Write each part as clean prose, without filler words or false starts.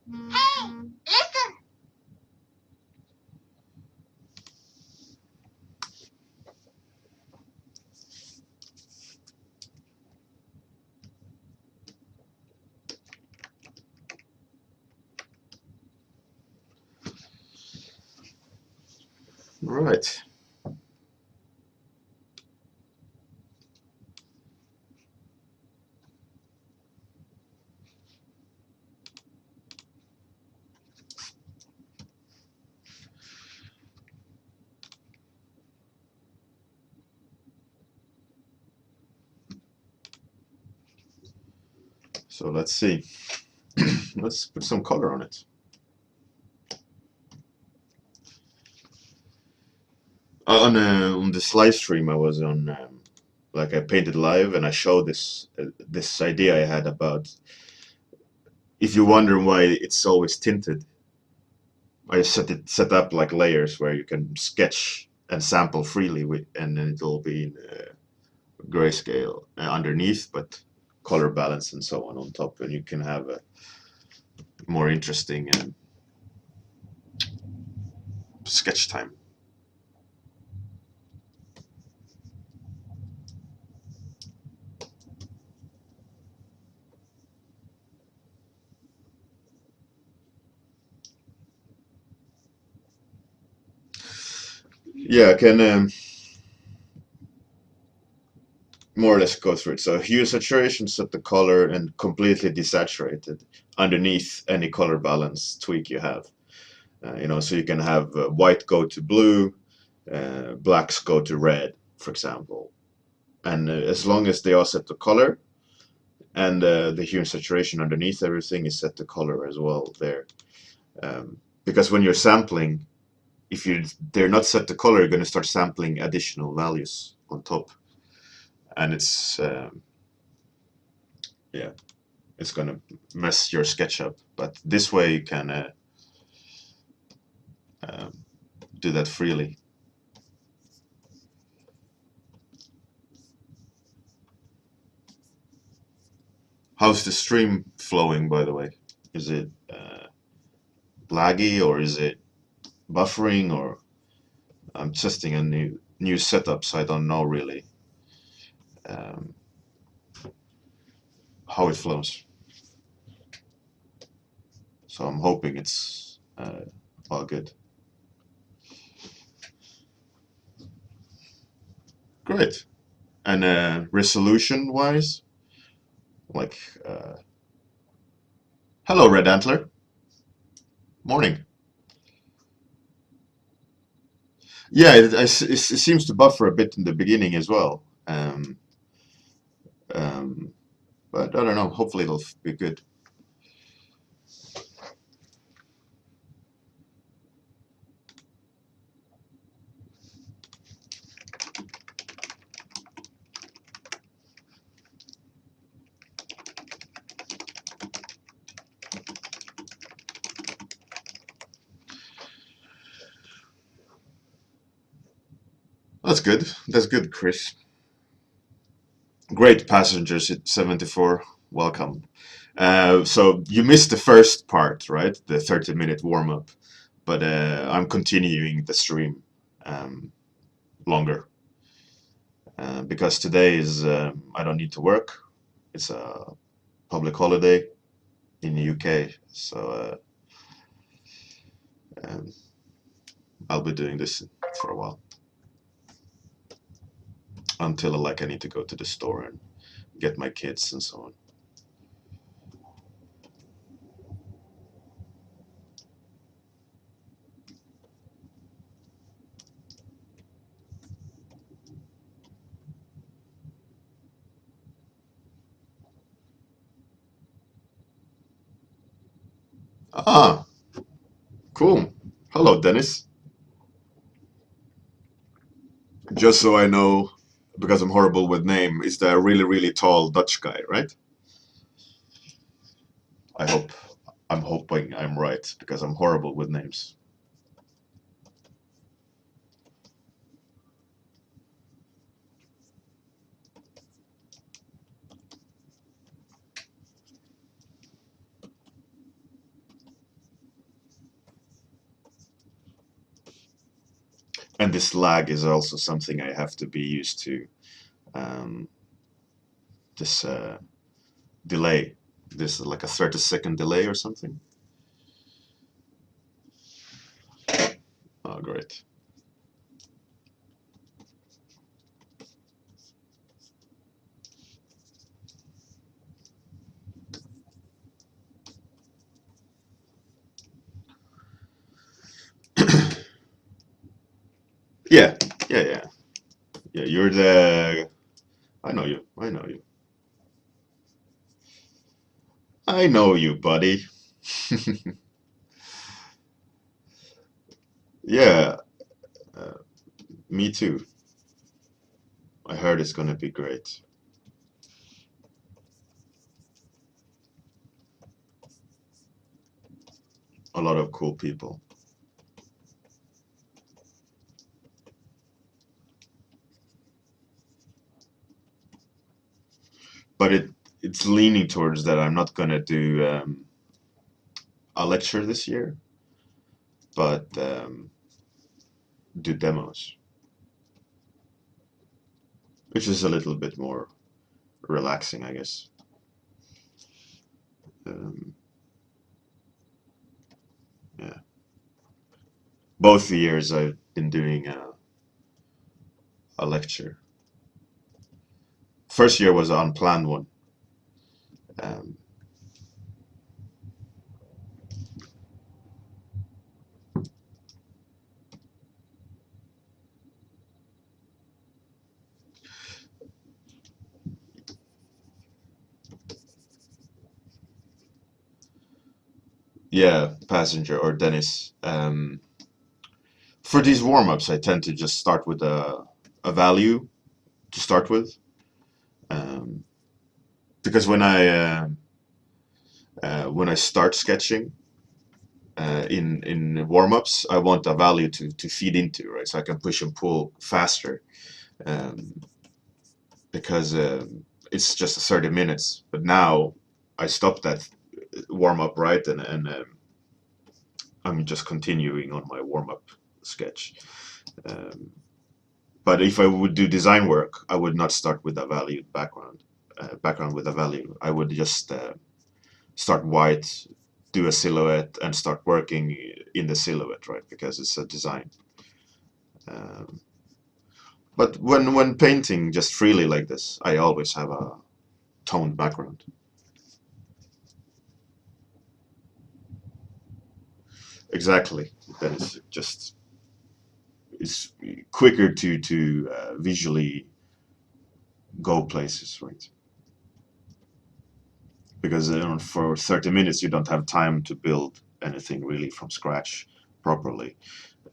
Hey, listen. Right. So let's see. Let's put some color on it. On this live stream, I was on, like I painted live, and I showed this idea I had about if you wonder why it's always tinted. I set up like layers where you can sketch and sample freely with, and then it'll be in grayscale underneath, but color balance and so on top, and you can have a more interesting sketch time. Yeah, I can more or less go through it. So hue saturation, set the color, and completely desaturated underneath any color balance tweak you have. So you can have white go to blue, blacks go to red, for example. And as long as they are set to color, and the hue and saturation underneath everything is set to color as well there. Because when you're sampling, if they're not set to color, you're going to start sampling additional values on top, and yeah, it's going to mess your sketch up. But this way you can um, do that freely. How's the stream flowing, by the way? Is it laggy, or is it buffering, or I'm testing a new setup, so I don't know really um, how it flows. So I'm hoping it's all good. Great. And resolution wise, like, hello, Red Antler. Morning. Yeah, it seems to buffer a bit in the beginning as well. Um, but I don't know. Hopefully it'll be good. That's good. That's good, Chris. Great passengers at 74. Welcome. So you missed the first part, right? The 30-minute warm up. But I'm continuing the stream um, longer because today is I don't need to work. It's a public holiday in the UK, so um, I'll be doing this for a while until like I need to go to the store and get my kids and so on. Ah, cool. Hello, Dennis. Just so I know, because I'm horrible with name, is the really, really tall Dutch guy, right? I hope. I'm hoping I'm right because I'm horrible with names. And this lag is also something I have to be used to. Um, this delay. This is like a 30-second delay or something. Oh, great. Yeah, yeah, yeah, yeah. You're the. I know you. I know you. I know you, buddy. Yeah, uh, me too. I heard it's gonna be great. A lot of cool people. But it's leaning towards that I'm not gonna do a lecture this year, but do demos, which is a little bit more relaxing, I guess. Um, yeah. Both the years I've been doing a lecture. First year was an unplanned one. Um, yeah, Passenger or Dennis. For these warm-ups, I tend to just start with a value to start with, um, because when I start sketching in warm-ups, I want a value to feed into, right? So I can push and pull faster, um, because it's just 30 minutes. But now I stop that warm-up, right, and I'm just continuing on my warm-up sketch. Um, But if I would do design work, I would not start with a valued background with a value. I would just start white, do a silhouette, and start working in the silhouette, right? Because it's a design. Um, but when painting just freely like this, I always have a toned background. Exactly. Then it's quicker to visually go places, right? Because for 30 minutes you don't have time to build anything really from scratch properly.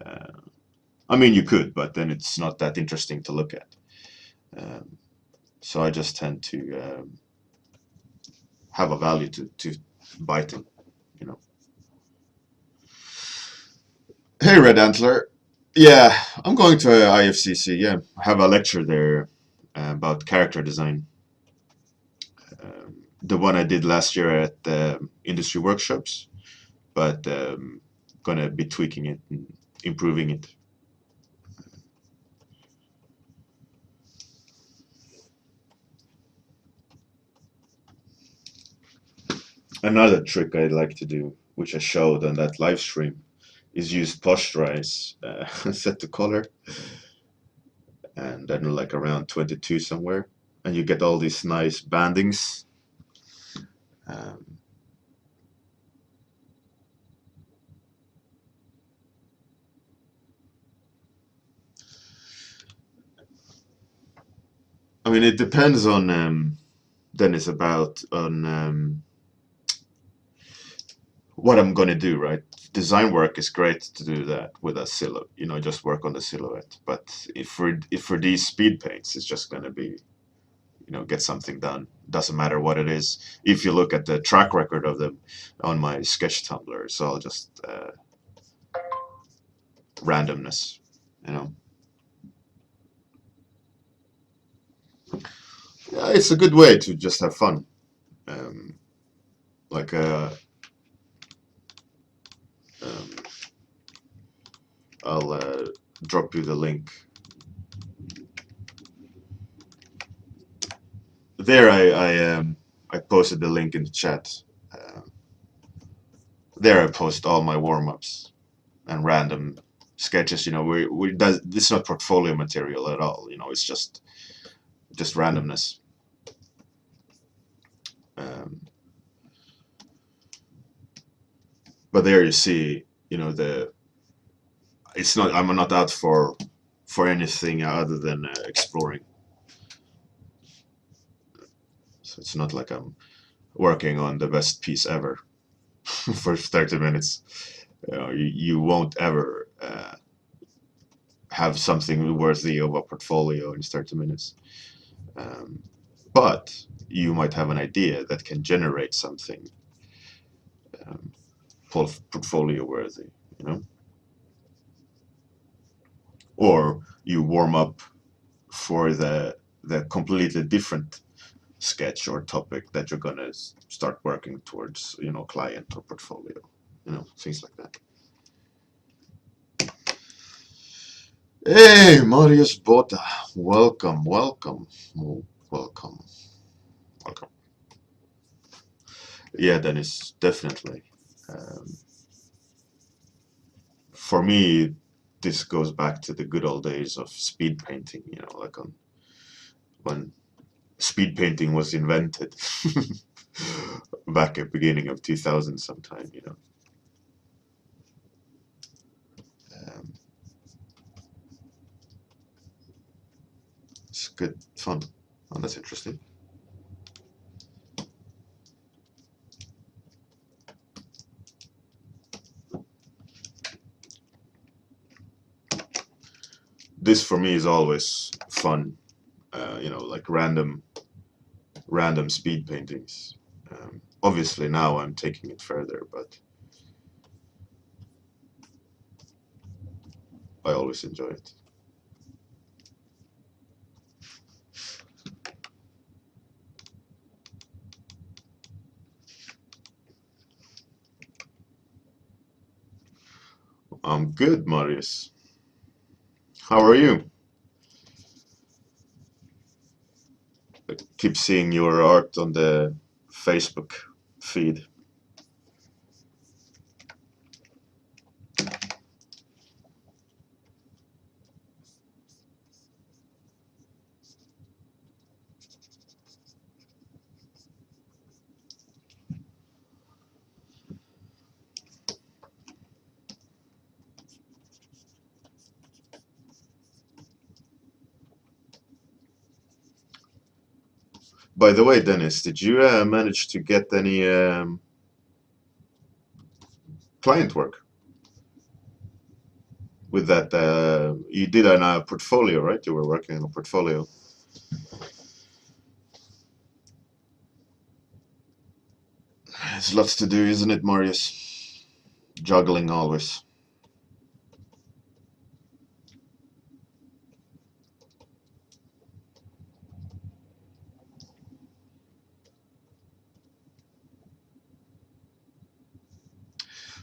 Uh, I mean, you could, but then it's not that interesting to look at. Um, so I just tend to have a value to bite in, you know. Hey, Red Antler. Yeah, I'm going to IFCC. Yeah, I have a lecture there about character design. The one I did last year at the industry workshops, but gonna be tweaking it and improving it. Another trick I like to do, which I showed on that live stream, is use posterize, set the color, and then like around 22 somewhere, and you get all these nice bandings. Um, I mean, it depends on then it's about on what I'm gonna do, right? Design work is great to do that with a silhouette, just work on the silhouette. But if for these speed paints, it's just gonna be get something done. Doesn't matter what it is. If you look at the track record of them on my sketch Tumblr, it's all just randomness, you know. Yeah, it's a good way to just have fun. Um, like um, I'll drop you the link. There, I posted the link in the chat. Uh, there, I post all my warm-ups and random sketches. This is not portfolio material at all. It's just randomness. Um, but there you see, the it's not. I'm not out for anything other than exploring. So it's not like I'm working on the best piece ever for 30 minutes. You won't ever have something worthy of a portfolio in 30 minutes. Um, but you might have an idea that can generate something um, portfolio worthy, you know? Or you warm up for the completely different sketch or topic that you're gonna start working towards, client or portfolio, things like that. Hey, Marius Bota, welcome, welcome, welcome, welcome. Yeah, Dennis, definitely. Um, for me, this goes back to the good old days of speed painting, like when speed painting was invented back at beginning of 2000 sometime. Um, it's good fun. Oh, that's interesting. This for me is always fun. Like random speed paintings. Obviously now I'm taking it further, but I always enjoy it. I'm good, Marius. How are you? I keep seeing your art on the Facebook feed. By the way, Dennis, did you manage to get any client work with that? You did a portfolio, right? You were working on a portfolio. There's lots to do, isn't it, Marius? Juggling always.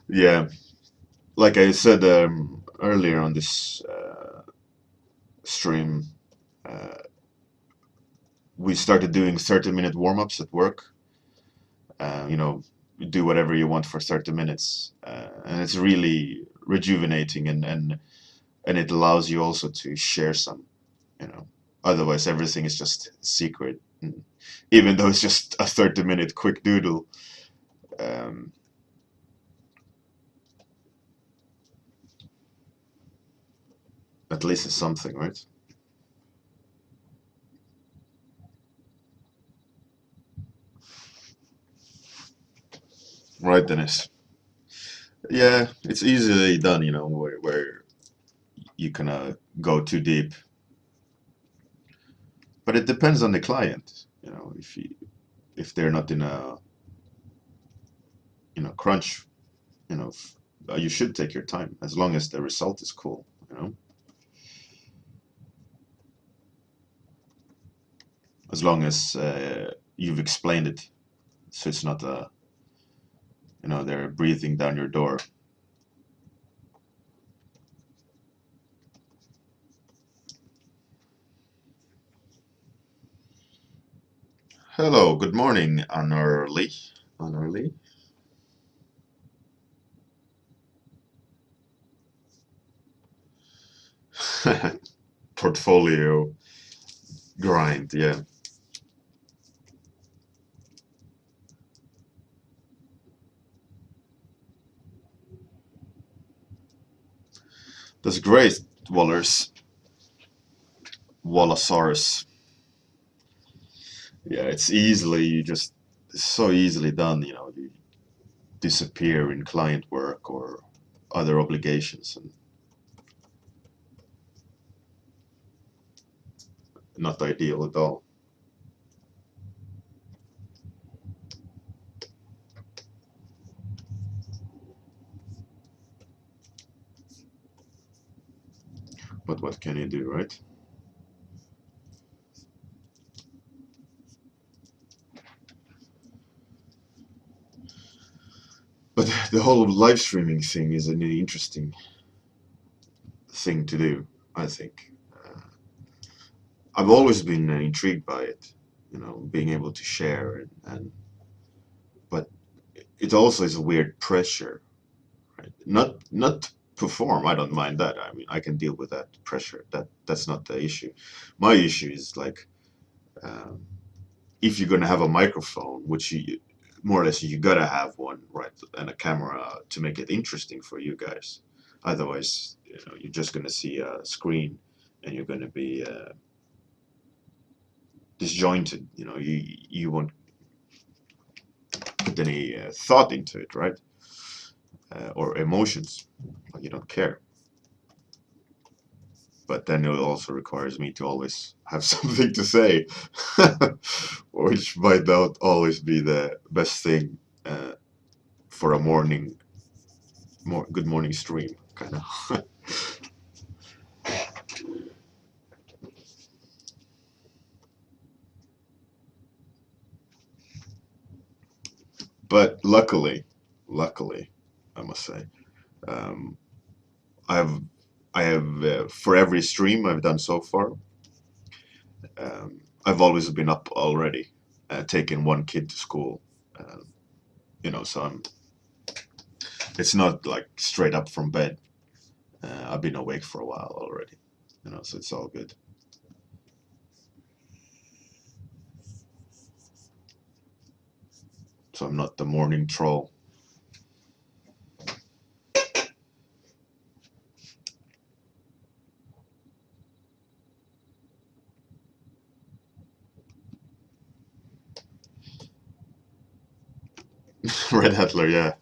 Yeah, like I said earlier on this stream, uh, we started doing 30-minute warm-ups at work. You know, do whatever you want for 30 minutes, and it's really rejuvenating, and it allows you also to share some. You know, otherwise everything is just secret. And even though it's just a 30-minute quick doodle, um, at least it's something, right? Right, Dennis. Yeah, it's easily done, where you can go too deep. But it depends on the client, if they're not in a crunch, you should take your time as long as the result is cool. As long as you've explained it, so it's not they're breathing down your door. Hello, good morning, Anarly. Anarly? Portfolio grind, yeah. That's great, Wallers. Wallasaurus. Yeah, it's so easily done, you disappear in client work or other obligations and not ideal at all. But what can you do, right? But the whole live streaming thing is an interesting thing to do, I think. I've always been intrigued by it, being able to share and but it also is a weird pressure, right? Not perform. I don't mind that. I mean, I can deal with that pressure. That's not the issue. My issue is like um, if you're gonna have a microphone, which you more or less you gotta have one, right, and a camera to make it interesting for you guys. Otherwise, you're just gonna see a screen and you're gonna be disjointed. You won't put any thought into it, right? Or emotions. Like you don't care. But then it also requires me to always have something to say, which might not always be the best thing uh, for a good morning stream, kind of. But luckily, I must say, um, I've I have for every stream I've done so far, I've always been up already, taking one kid to school. Uh, so it's not like straight up from bed. I've been awake for a while already, so it's all good. So I'm not the morning troll. Red Hitler, yeah.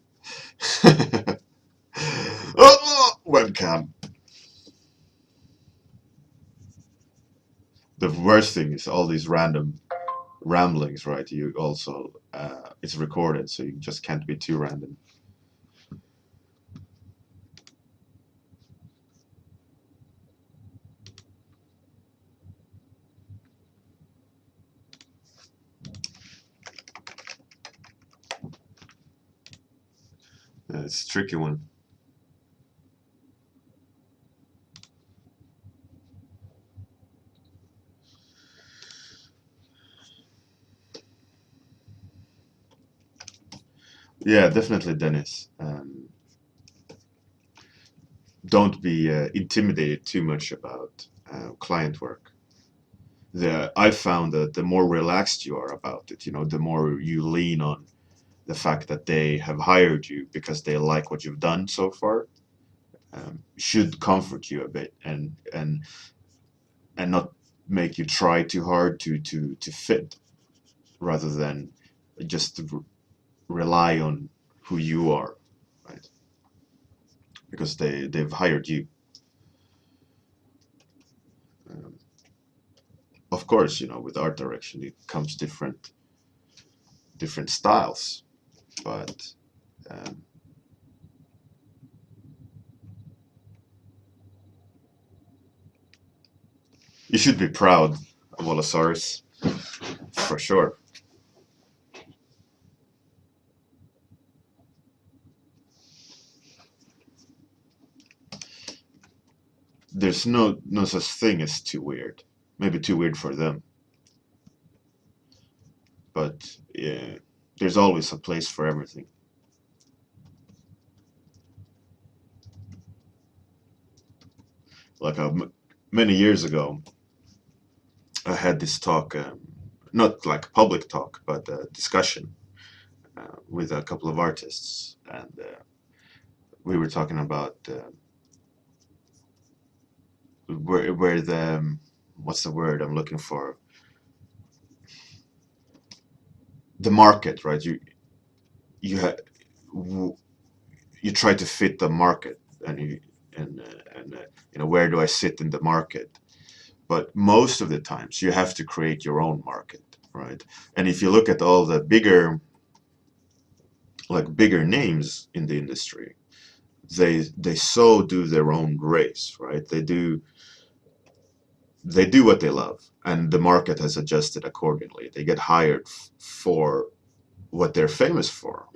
Oh, webcam. The worst thing is all these random ramblings, right? You also it's recorded, so you just can't be too random. It's a tricky one. Yeah, definitely, Dennis. Don't be intimidated too much about client work. I found that the more relaxed you are about it, the more you lean on the fact that they have hired you because they like what you've done so far, should comfort you a bit and not make you try too hard to fit, rather than just rely on who you are, right? Because they've hired you. Um, of course, with art direction it comes different styles, but um, you should be proud of Allosaurus for sure. There's no such thing as too weird. Maybe too weird for them. but yeah, there's always a place for everything. Like many years ago, I had this talk, not like public talk, but a discussion with a couple of artists, and we were talking about where the what's the word I'm looking for? The market, right? You ha you try to fit the market, and where do I sit in the market? But most of the times you have to create your own market, right? And if you look at all the bigger names in the industry, they so do their own race, right? They do what they love, and the market has adjusted accordingly. They get hired for what they're famous for,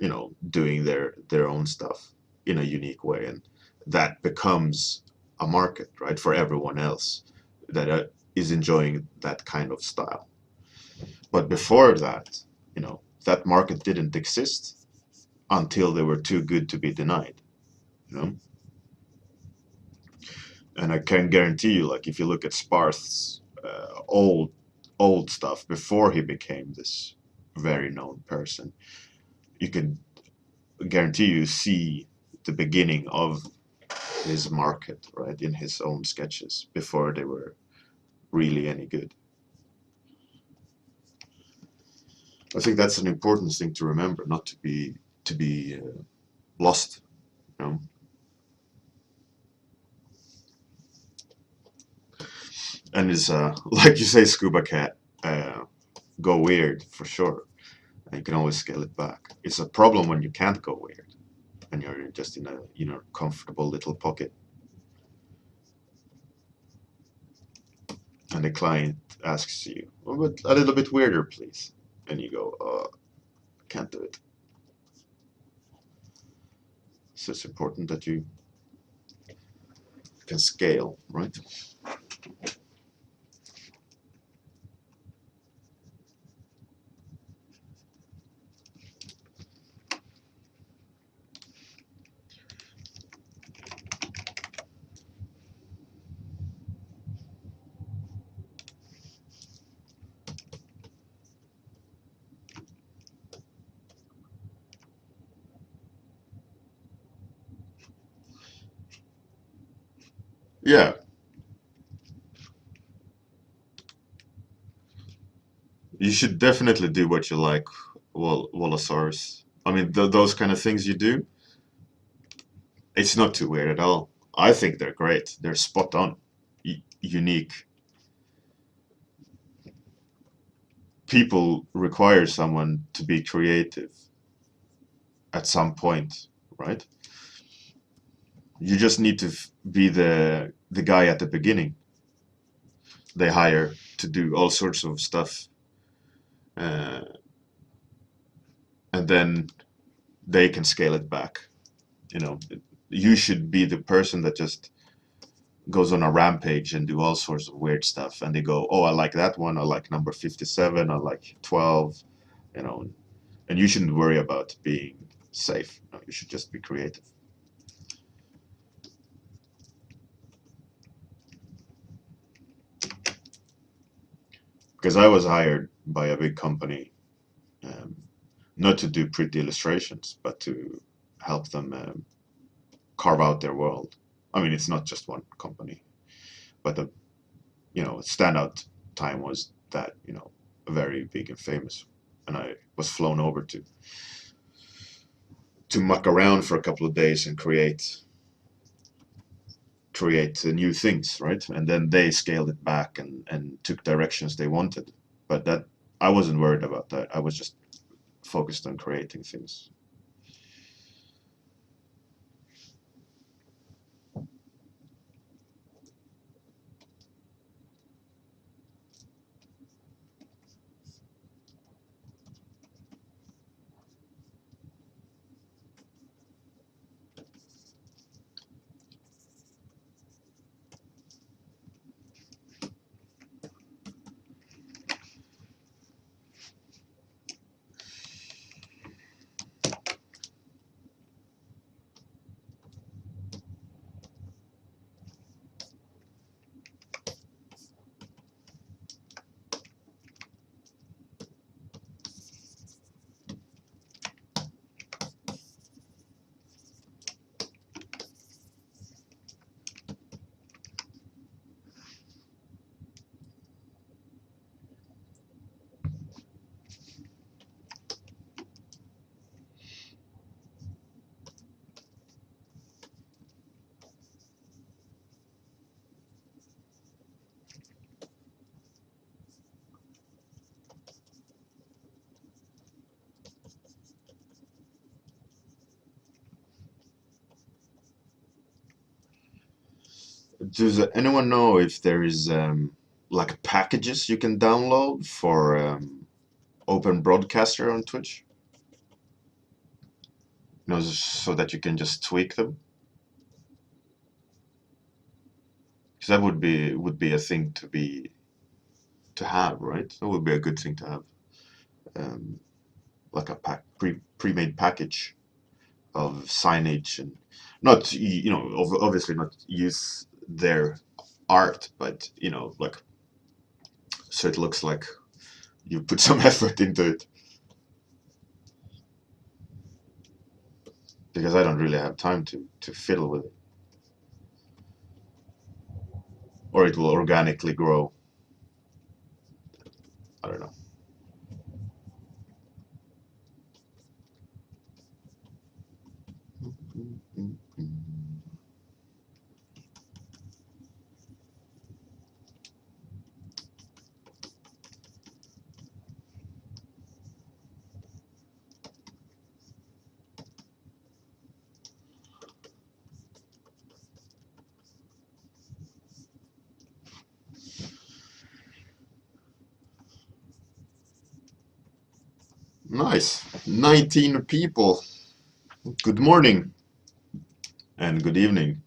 doing their own stuff in a unique way, and that becomes a market, right, for everyone else that is enjoying that kind of style. But before that, that market didn't exist until they were too good to be denied, you know. And I can guarantee you, like if you look at Sparth's old stuff before he became this very known person, you can guarantee you see the beginning of his market, right, in his own sketches before they were really any good. I think that's an important thing to remember, not to be lost, you know. And it's like you say, Scuba Cat, go weird for sure. And you can always scale it back. It's a problem when you can't go weird and you're just in a comfortable little pocket, and the client asks you, "Oh, but a little bit weirder, please," and you go, I can't do it. So it's important that you can scale, right? Yeah, you should definitely do what you like, Wallasaurus. I mean, those kind of things you do, it's not too weird at all. I think they're great. They're spot on, unique. People require someone to be creative at some point, right? You just need to be the guy at the beginning they hire to do all sorts of stuff, uh, and then they can scale it back. You know, you should be the person that just goes on a rampage and do all sorts of weird stuff, and they go, "Oh, I like that one. I like number 57. I like 12." You know, and you shouldn't worry about being safe. No, you should just be creative. Because I was hired by a big company, um, not to do pretty illustrations, but to help them carve out their world. I mean, it's not just one company, but the standout time was that very big and famous, and I was flown over to muck around for a couple of days and create new things, right? And then they scaled it back and took directions they wanted. But that I wasn't worried about that. I was just focused on creating things. Does anyone know if there is like packages you can download for Open Broadcaster on Twitch? You know, so that you can just tweak them? Because that would be a thing to have, right? That would be a good thing to have. Um, like a pre-made package of signage and not obviously not use their art, but like so it looks like you put some effort into it. Because I don't really have time to fiddle with it, or it will organically grow. I don't know. Nice. 19 people. Good morning and good evening.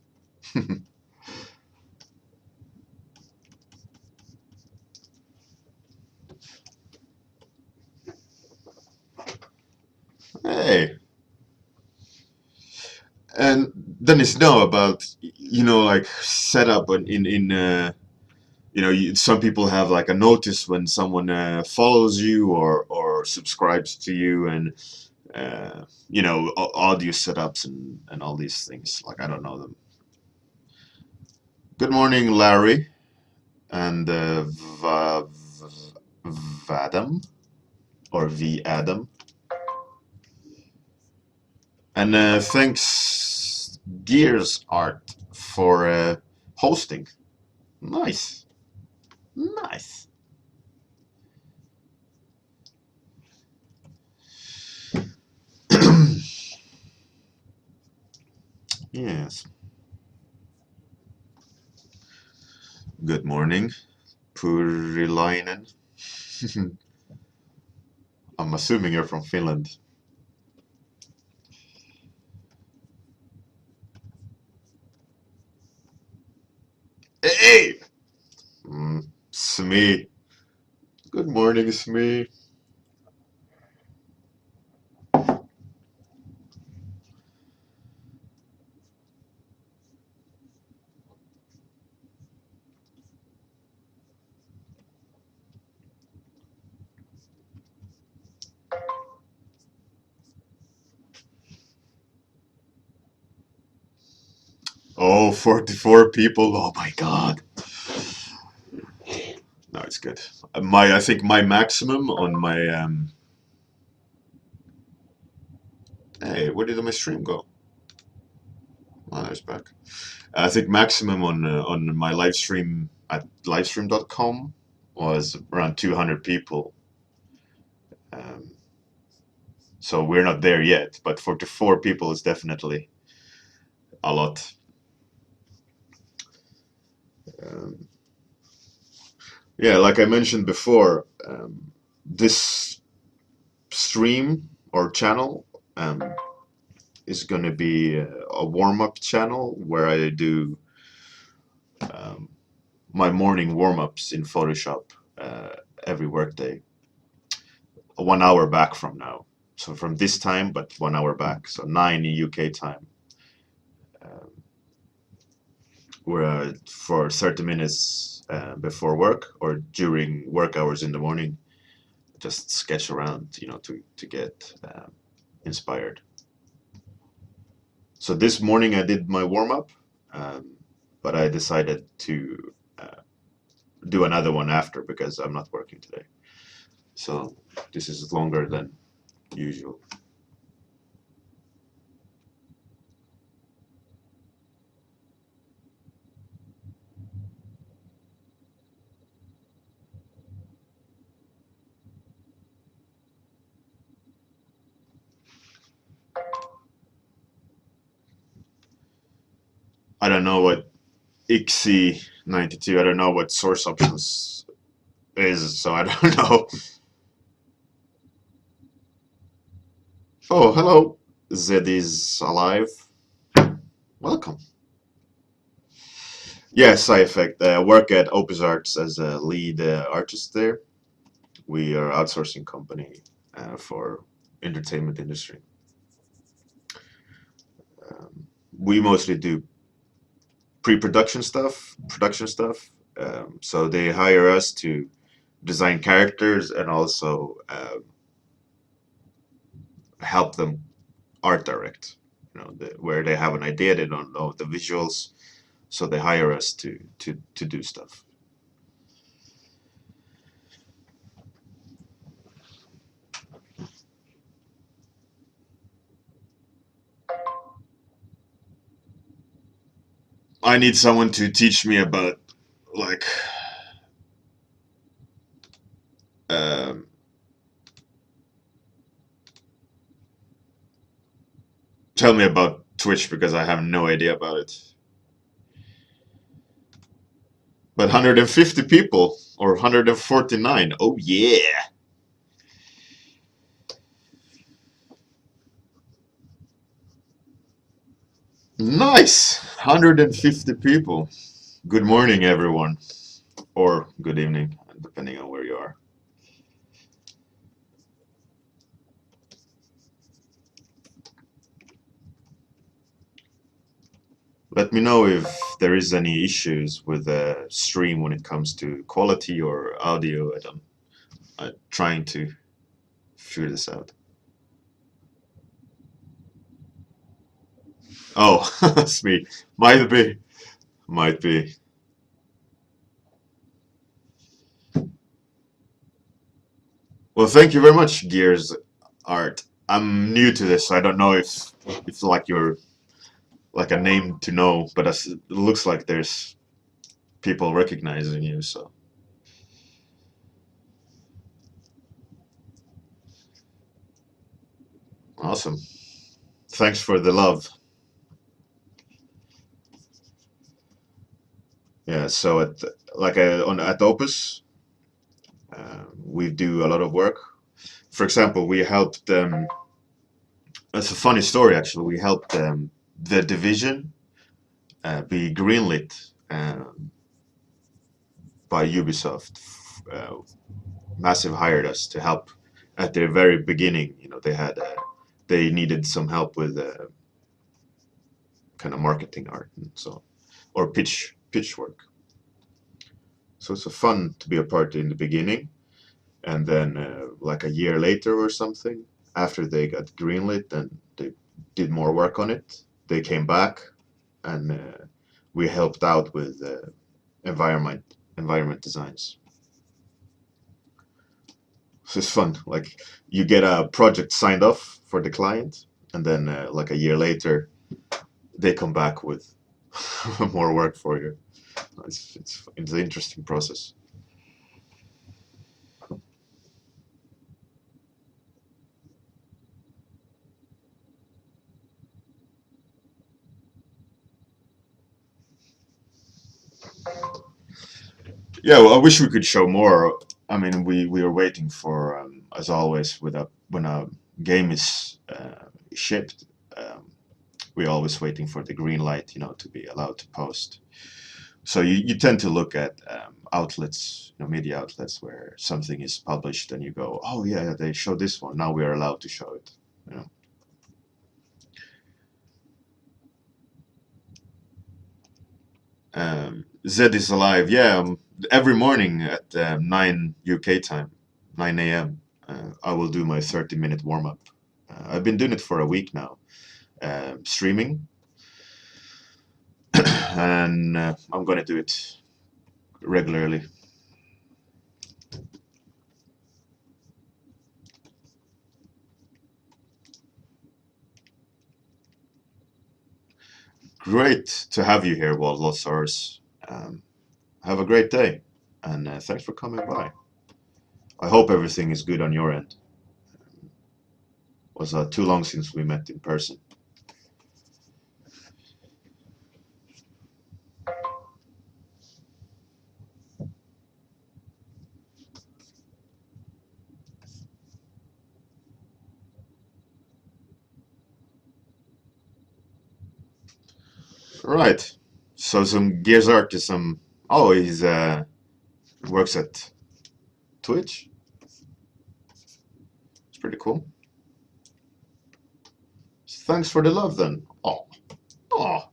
Hey. And Dennis, know about like setup some people have like a notice when someone follows you or subscribes to you, and audio setups and all these things. Like I don't know them. Good morning, Larry and Vadam or V Adam, and thanks Gears Art for hosting. Nice, nice. Yes. Good morning, Purilainen. I'm assuming you're from Finland. Hey! Smee. Good morning, Smee. Oh, 44 people. Oh my god. No, it's good. I think my maximum on my hey, where did my stream go? Oh, it's back. I think maximum on my live stream at livestream.com was around 200 people. Um, so we're not there yet, but 44 people is definitely a lot. Um, yeah, like I mentioned before, this stream or channel is going to be a warm-up channel where I do um, my morning warm-ups in Photoshop every workday, 1 hour back from now. So from this time, but 1 hour back, so 9 in UK time. Um, where for 30 minutes before work or during work hours in the morning, just sketch around, to get inspired. So this morning I did my warm up, um, but I decided to do another one after because I'm not working today. So this is longer than usual. I don't know what XC92. I don't know what source options is, so I don't know. Oh, hello. Zed is alive. Welcome. Yes, I effect work at Opus Arts as a lead artist there. We are outsourcing company for entertainment industry. Um, we mostly do pre-production stuff, production stuff. So they hire us to design characters and also help them art direct. Where they have an idea, they don't know the visuals, so they hire us to do stuff. I need someone to teach me about like um, tell me about Twitch because I have no idea about it. But 150 people or 149. Oh yeah. Nice. 150 people. Good morning everyone or good evening depending on where you are. Let me know if there is any issues with the stream when it comes to quality or audio. I'm trying to figure this out. Oh, that's me. Might be. Might be. Well, thank you very much, Gears Art. I'm new to this, so I don't know if like you're like a name to know, but it looks like there's people recognizing you. So awesome. Thanks for the love. Yeah. So at Opus, we do a lot of work. For example, we helped them. It's a funny story actually. We helped the Division be greenlit by Ubisoft. Uh, Massive hired us to help at the very beginning. They needed some help with kind of marketing art and so or pitch work. So it's a fun to be a part in the beginning, and then like a year later or something, after they got greenlit and they did more work on it, they came back and we helped out with environment designs. So it's fun. Like you get a project signed off for the client, and then like a year later, they come back with more work for you. It's an interesting process. Yeah, well, I wish we could show more. I mean, we are waiting for, as always, when a game is shipped, we're always waiting for the green light, to be allowed to post. So you tend to look at outlets, media outlets where something is published, and you go, oh yeah, they show this one. Now we are allowed to show it. You know. Zed is alive. Yeah, every morning at 9 UK time, 9 a.m. I will do my 30-minute warm up. I've been doing it for a week now, streaming, and I'm gonna do it regularly. Great to have you here, Waldlossars. Have a great day, and thanks for coming by. I hope everything is good on your end. It was too long since we met in person. Right. So some Gears artist, some. Oh, he's works at Twitch. It's pretty cool. Thanks for the love, then. Oh, oh.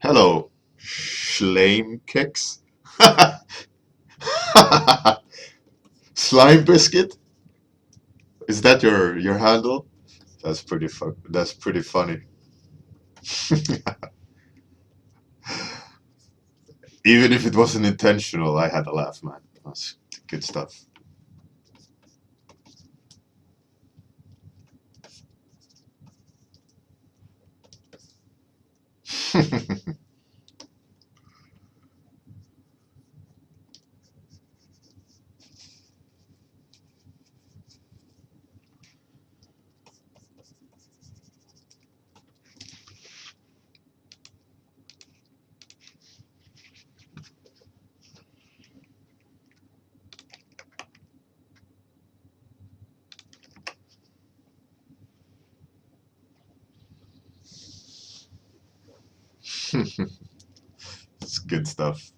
Hello, Schlame Kicks. Slime Biscuit. Is that your handle? That's pretty funny. Even if it wasn't intentional, I had a laugh, man. That's good stuff. It's good stuff.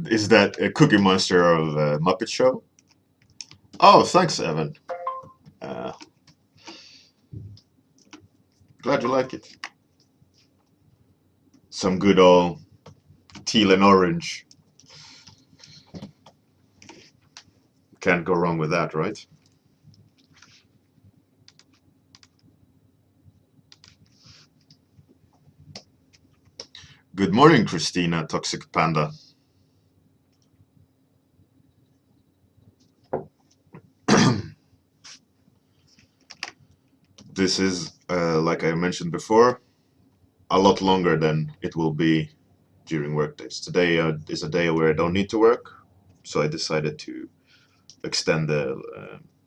Is that a Cookie Monster of Muppet Show? Oh, thanks, Evan. Uh, Glad you like it. Some good old teal and orange. Can't go wrong with that, right? Good morning, Christina, Toxic Panda. This is, like I mentioned before, a lot longer than it will be during work days. Today is a day where I don't need to work, so I decided to extend the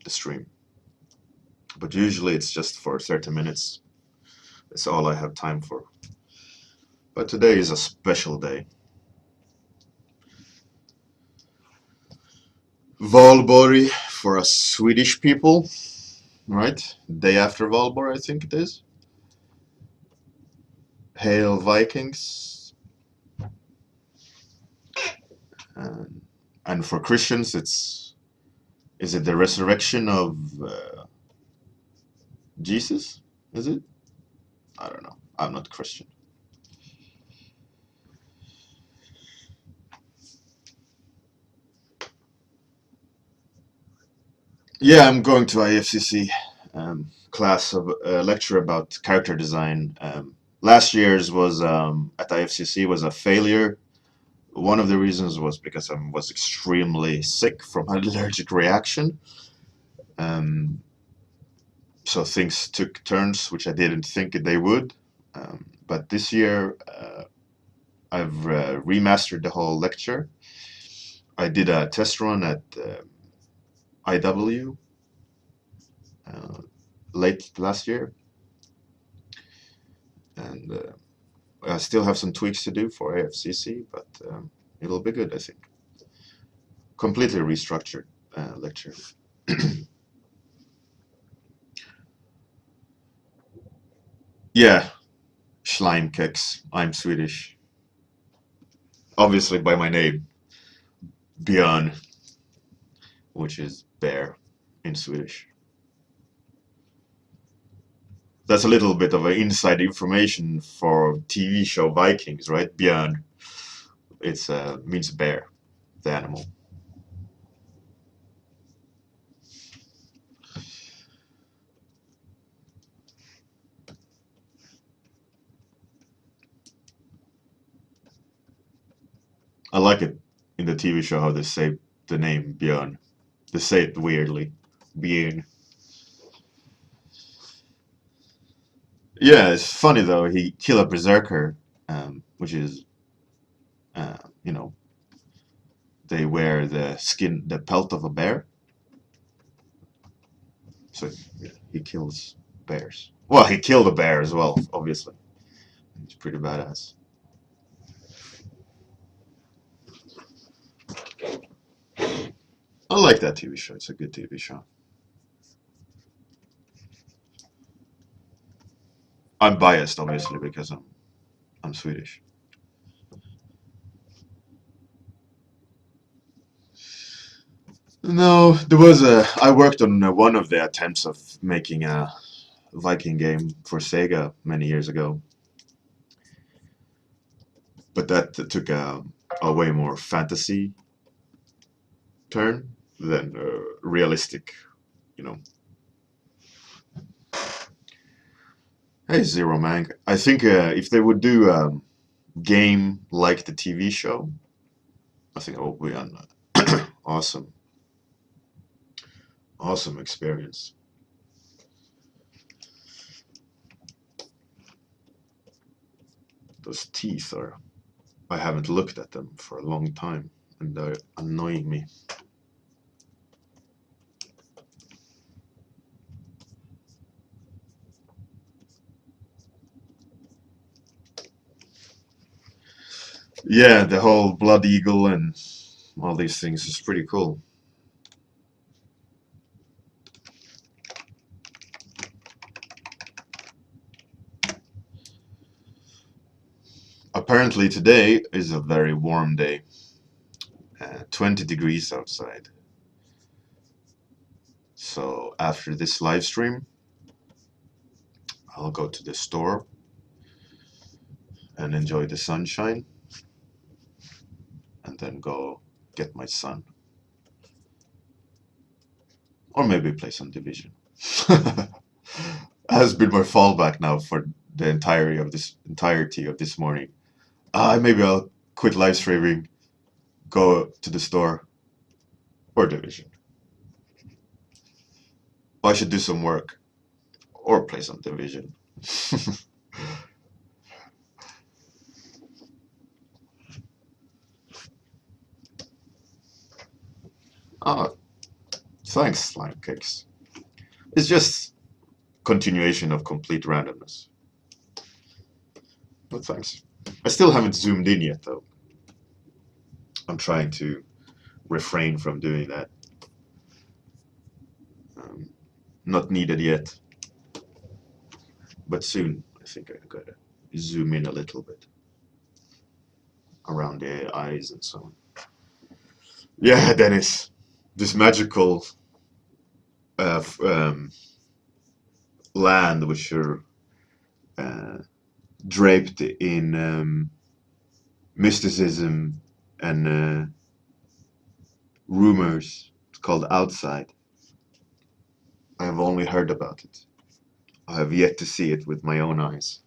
stream. But usually it's just for 30 minutes. It's all I have time for. But today is a special day. Valborg for us Swedish people, right? Day after Valborg, I think it is. Hail Vikings. And, and for Christians, is it the resurrection of Jesus? Is it? I don't know. I'm not Christian. Yeah, I'm going to IFCC class of lecture about character design. Last year's was at IFCC was a failure. One of the reasons was because I was extremely sick from an allergic reaction. Um, so things took turns, which I didn't think they would. But this year, I've remastered the whole lecture. I did a test run at IW uh, late last year, and I still have some tweaks to do for AFCC, but it'll be good, I think. Completely restructured lecture. Yeah, Schleimkex. I'm Swedish. Obviously by my name, Björn, which is bear in Swedish. That's a little bit of inside information for TV show Vikings, right? Björn. It's means bear, the animal. I like it in the TV show how they say the name Björn. They say it weirdly. Björn. Yeah, it's funny though. He killed a berserker, which is, you know, they wear the skin, the pelt of a bear. So yeah, he kills bears. Well, he killed a bear as well, obviously. He's pretty badass. I like that TV show. It's a good TV show. I'm biased, obviously, because I'm Swedish. No, there was a. I worked on one of the attempts of making a Viking game for Sega many years ago, but that took a way more fantasy turn than realistic. You know. Hey, Zero Man. I think if they would do a game like the TV show, I think it would be an awesome, awesome experience. Those teeth are. I haven't looked at them for a long time, and they're annoying me. Yeah, the whole Blood Eagle and all these things is pretty cool. Apparently today is a very warm day. 20 degrees outside. So after this live stream, I'll go to the store and enjoy the sunshine and then go get my son. Or maybe play some Division. Has been my fallback now for the entirety of this morning. Maybe I'll quit live streaming, go to the store, or Division. Or I should do some work, or play some Division. Ah, thanks, Slime Cakes. It's just continuation of complete randomness. But thanks. I still haven't zoomed in yet, though. I'm trying to refrain from doing that. Um, Not needed yet, but soon I think I gotta zoom in a little bit around the eyes and so on. Yeah, Dennis, this magical uh, land which are uh, draped in mysticism and rumors. It's called Outside. I have only heard about it. I have yet to see it with my own eyes.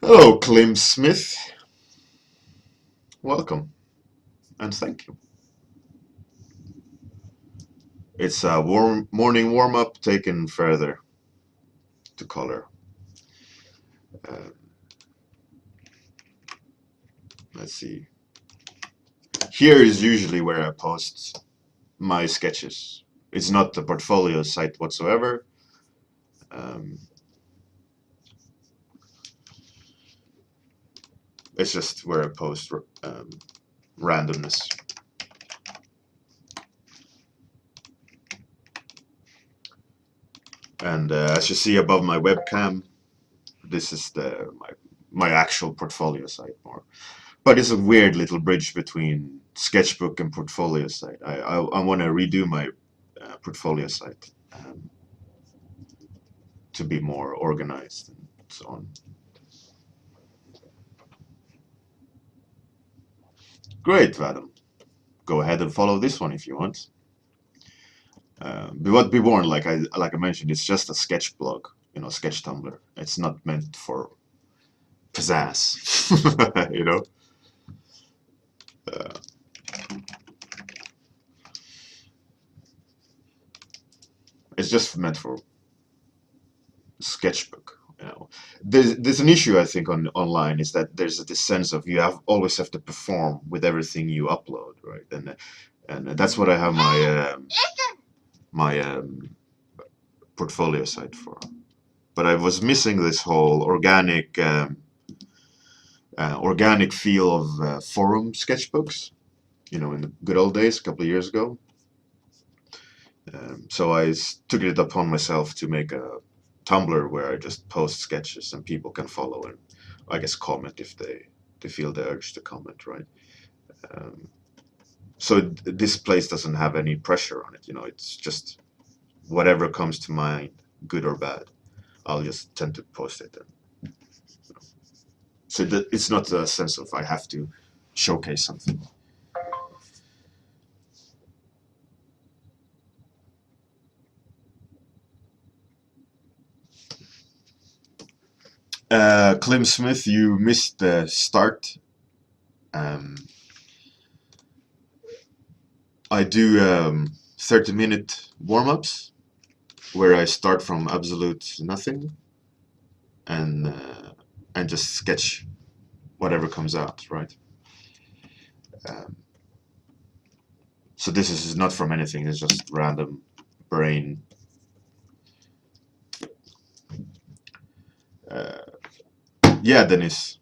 Hello, Clem Smith. Welcome and thank you. It's a morning warm up taken further to color. Uh, let's see. Here is usually where I post my sketches. It's not the portfolio site whatsoever. Um, it's just where I post randomness. And as you see above my webcam, this is my actual portfolio site more. But it's a weird little bridge between sketchbook and portfolio site. I want to redo my portfolio site to be more organized and so on. Great, Vadim. Go ahead and follow this one if you want. Be warned, like I mentioned, it's just a sketch blog, sketch Tumblr. It's not meant for pizzazz, you know. Uh, it's just meant for sketchbook You know, there's an issue I think on online is that there's this sense of you have always have to perform with everything you upload, right? And that's what I have my portfolio site for. But I was missing this whole organic feel of forum sketchbooks, you know, in the good old days, a couple of years ago. So I took it upon myself to make a Tumblr where I just post sketches and people can follow and I guess comment if they feel the urge to comment, right? Um, so this place doesn't have any pressure on it, you know. It's just whatever comes to mind, good or bad. I'll just tend to post it. So that it's not a sense of I have to showcase something. Clem Smith, you missed the start. Um, I do 30-minute warm-ups where I start from absolute nothing and uh, and just sketch whatever comes out, right? Um, so this is not from anything; it's just random brain. Uh, yeah, Dennis.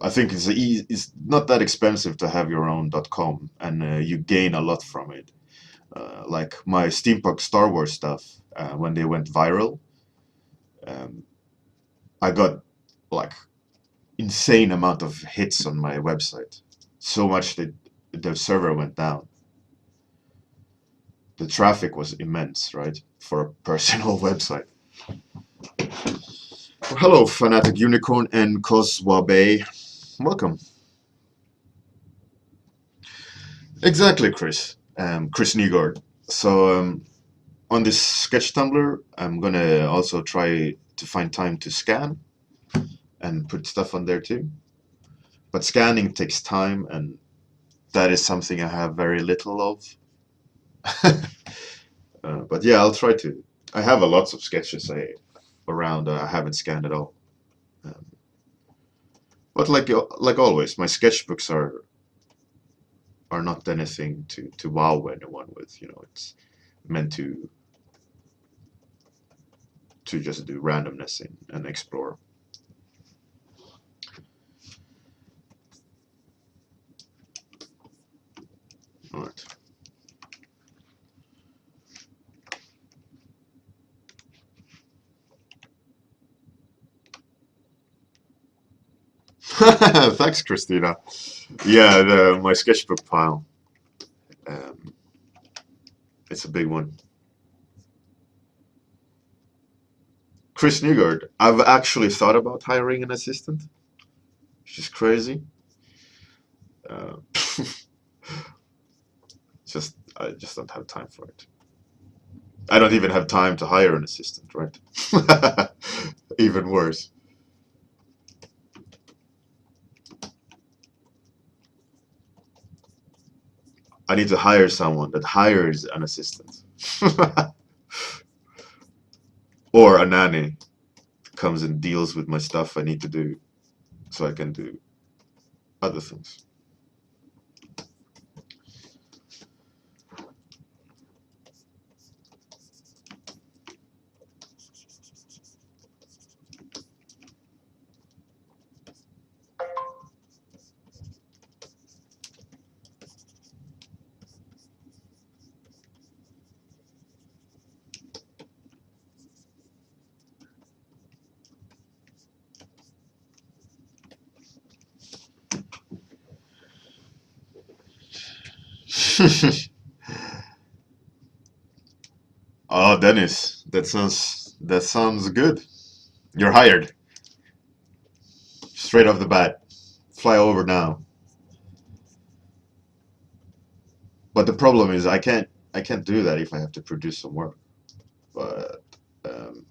I think it's not that expensive to have your own .com, and you gain a lot from it. Like my steampunk Star Wars stuff, when they went viral, um, I got like insane amount of hits on my website. So much that the server went down. The traffic was immense, right? For a personal website. Well, hello, Fanatic Unicorn and Coswabe. Welcome. Exactly, Chris. Chris Nygaard. So on this sketch Tumblr, I'm gonna also try to find time to scan and put stuff on there too. But scanning takes time, and that is something I have very little of. But yeah, I'll try to. I have a lots of sketches around. I haven't scanned at all. Um, but like always, my sketchbooks are not anything to wow anyone with. You know, it's meant to just do randomness and explore. All right. Thanks, Christina. Yeah, my sketchbook pile. Um, it's a big one. Chris Newgard. I've actually thought about hiring an assistant, which is crazy. Uh, just I just don't have time for it. I don't even have time to hire an assistant, right? Even worse. I need to hire someone that hires an assistant. Or a nanny comes and deals with my stuff I need to do so I can do other things. Oh, Dennis, that sounds good. You're hired straight off the bat. Fly over now. But the problem is I can't do that if I have to produce some work. But um,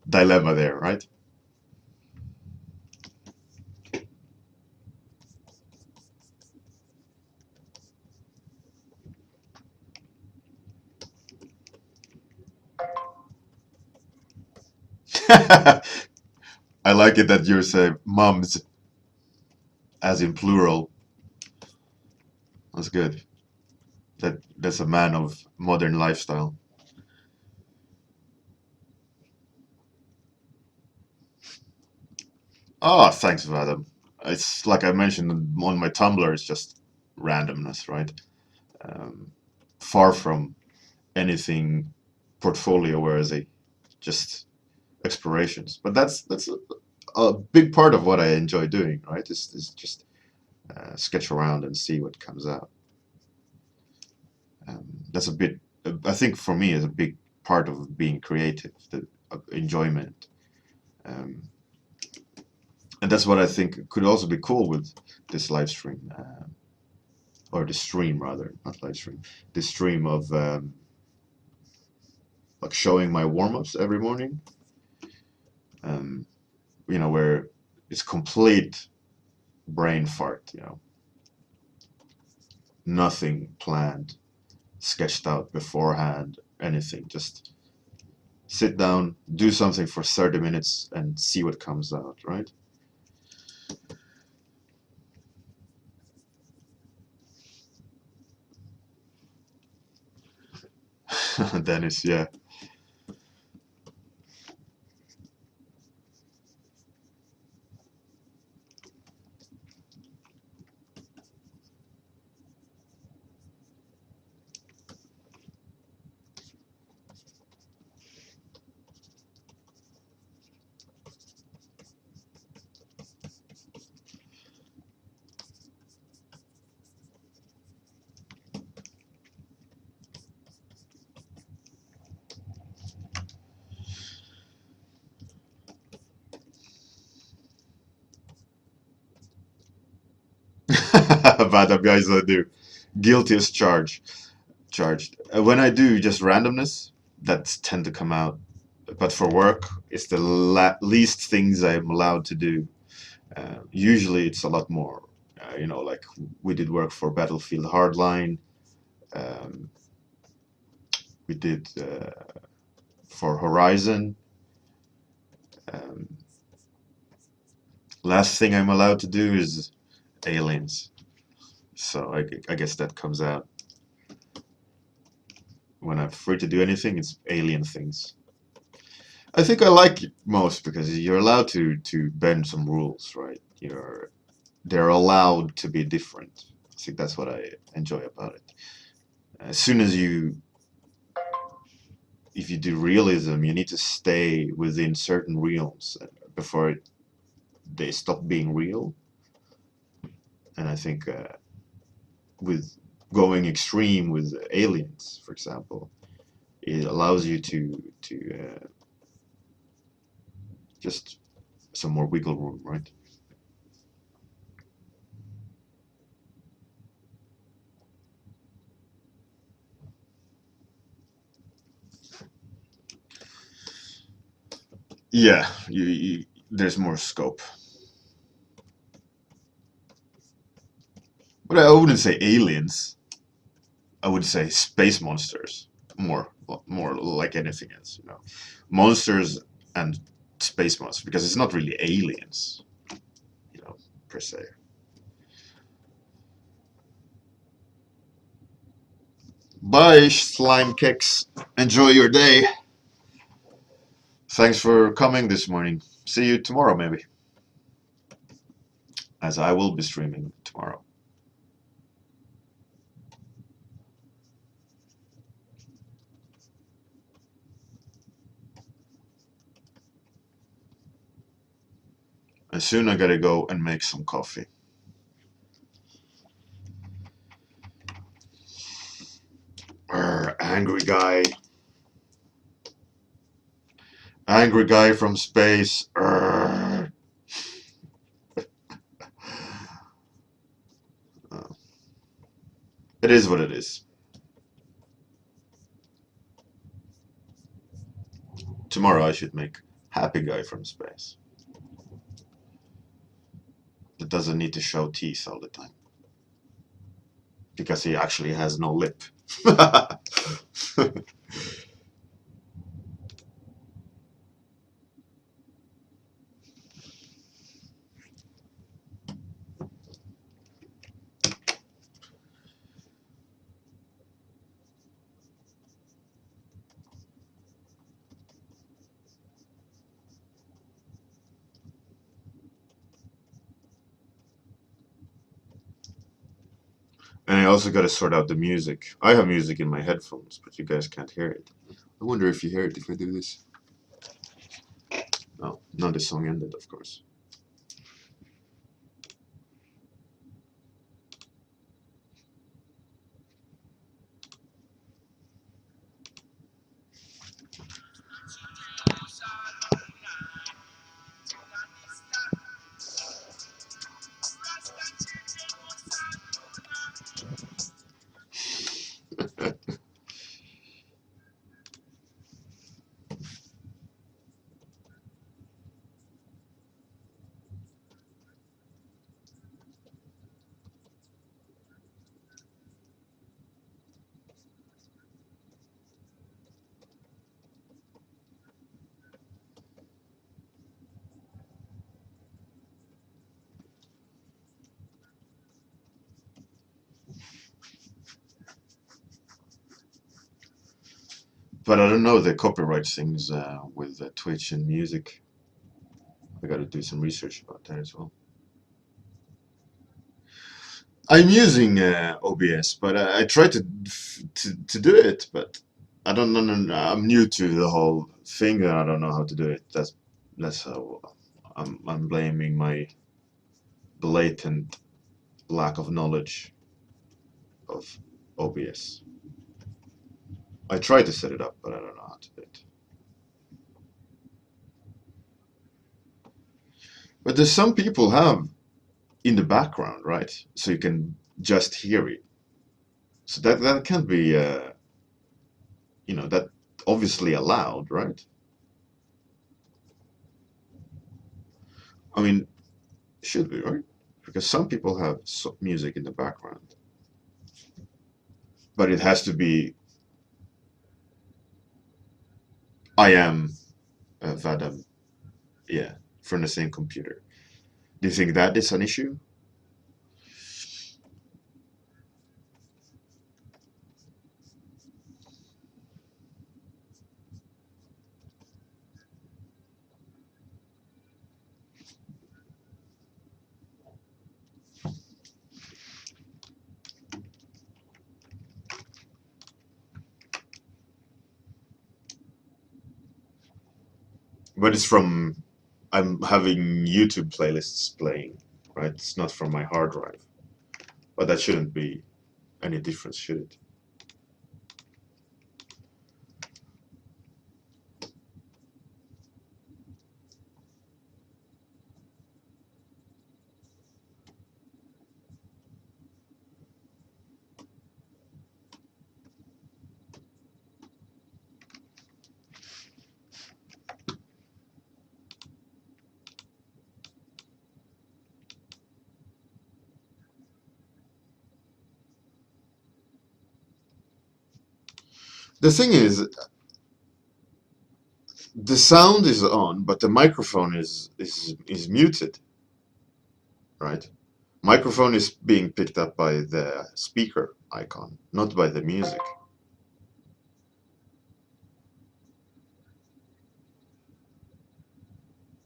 dilemma there, right? I like it that you say mums as in plural. That's good. That's a man of modern lifestyle. Oh, thanks, Vadim. It's like I mentioned on my Tumblr. It's just randomness, right? Um, Far from anything portfolio worthy, just explorations. But that's a big part of what I enjoy doing, right? Is just sketch around and see what comes out. That's a bit, I think for me, is a big part of being creative, the enjoyment. Um, and that's what I think could also be cool with this live stream, or the stream rather, not live stream, the stream of like showing my warm-ups every morning, um, where it's complete brain fart, nothing planned, sketched out beforehand, anything, just sit down, do something for 30 minutes and see what comes out, right? Dennis, yeah. Bad guys, I do. Guilty as charged. When I do just randomness, that tend to come out. But for work, it's the least things I'm allowed to do. Usually, it's a lot more. Like we did work for Battlefield Hardline. Um, we did for Horizon. Um, Last thing I'm allowed to do is Aliens. So I guess that comes out when I'm free to do anything. It's alien things. I think I like it most because you're allowed to bend some rules, right? They're allowed to be different. I think that's what I enjoy about it. As soon as if you do realism, you need to stay within certain realms before they stop being real. And I think with going extreme with aliens, for example, it allows you to just some more wiggle room, right? Yeah, there's more scope. But I wouldn't say aliens. I would say space monsters. More like anything else, monsters and space monsters, because it's not really aliens, you know, per se. Bye, slime kicks. Enjoy your day. Thanks for coming this morning. See you tomorrow, maybe, as I will be streaming tomorrow. And soon I gotta go and make some coffee. Angry guy. Angry guy from space. It is what it is. Tomorrow I should make happy guy from space. That doesn't need to show teeth all the time. Because he actually has no lip. And I also got to sort out the music. I have music in my headphones, but you guys can't hear it. I wonder if you hear it if I do this. Oh, now the song ended, of course. But I don't know the copyright things with Twitch and music. I got to do some research about that as well. I'm using OBS, but I try to do it, but I don't know. I'm new to the whole thing, and I don't know how to do it. That's how I'm blaming my blatant lack of knowledge of OBS. I tried to set it up, but I don't know how to do it. But there's some people have in the background, right? So you can just hear it. So that can be, that obviously allowed, right? I mean, should be, right? Because some people have music in the background, but it has to be I am Vadam, yeah, from the same computer. Do you think that is an issue? But it's from I'm having YouTube playlists playing, right? It's not from my hard drive, but that shouldn't be any difference, should it? The thing is, the sound is on, but the microphone is muted, right? Microphone is being picked up by the speaker icon, not by the music,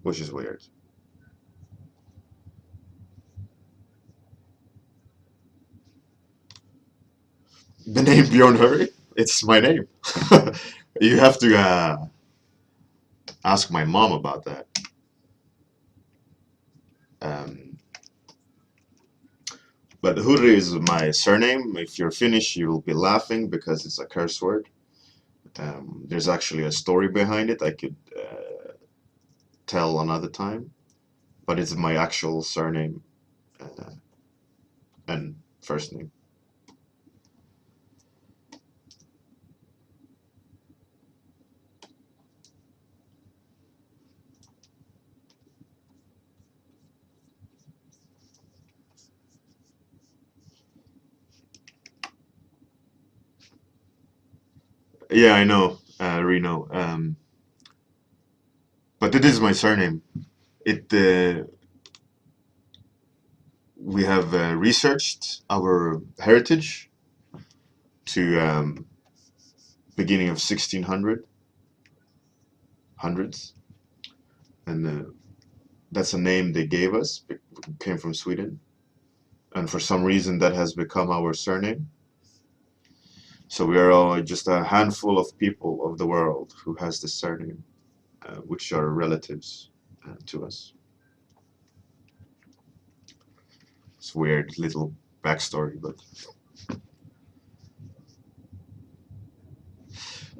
which is weird. The name Bjorn Hurry, it's my name. You have to ask my mom about that. Um, but Hurry is my surname. If you're Finnish, you'll be laughing because it's a curse word. There's actually a story behind it I could tell another time, but it's my actual surname and first name. Yeah, I know, Reno. But it is my surname. It We have researched our heritage to beginning of 1600 hundreds, and that's a name they gave us. It came from Sweden, and for some reason that has become our surname. So we are all just a handful of people of the world who has this surname, which are relatives to us. It's weird little backstory, but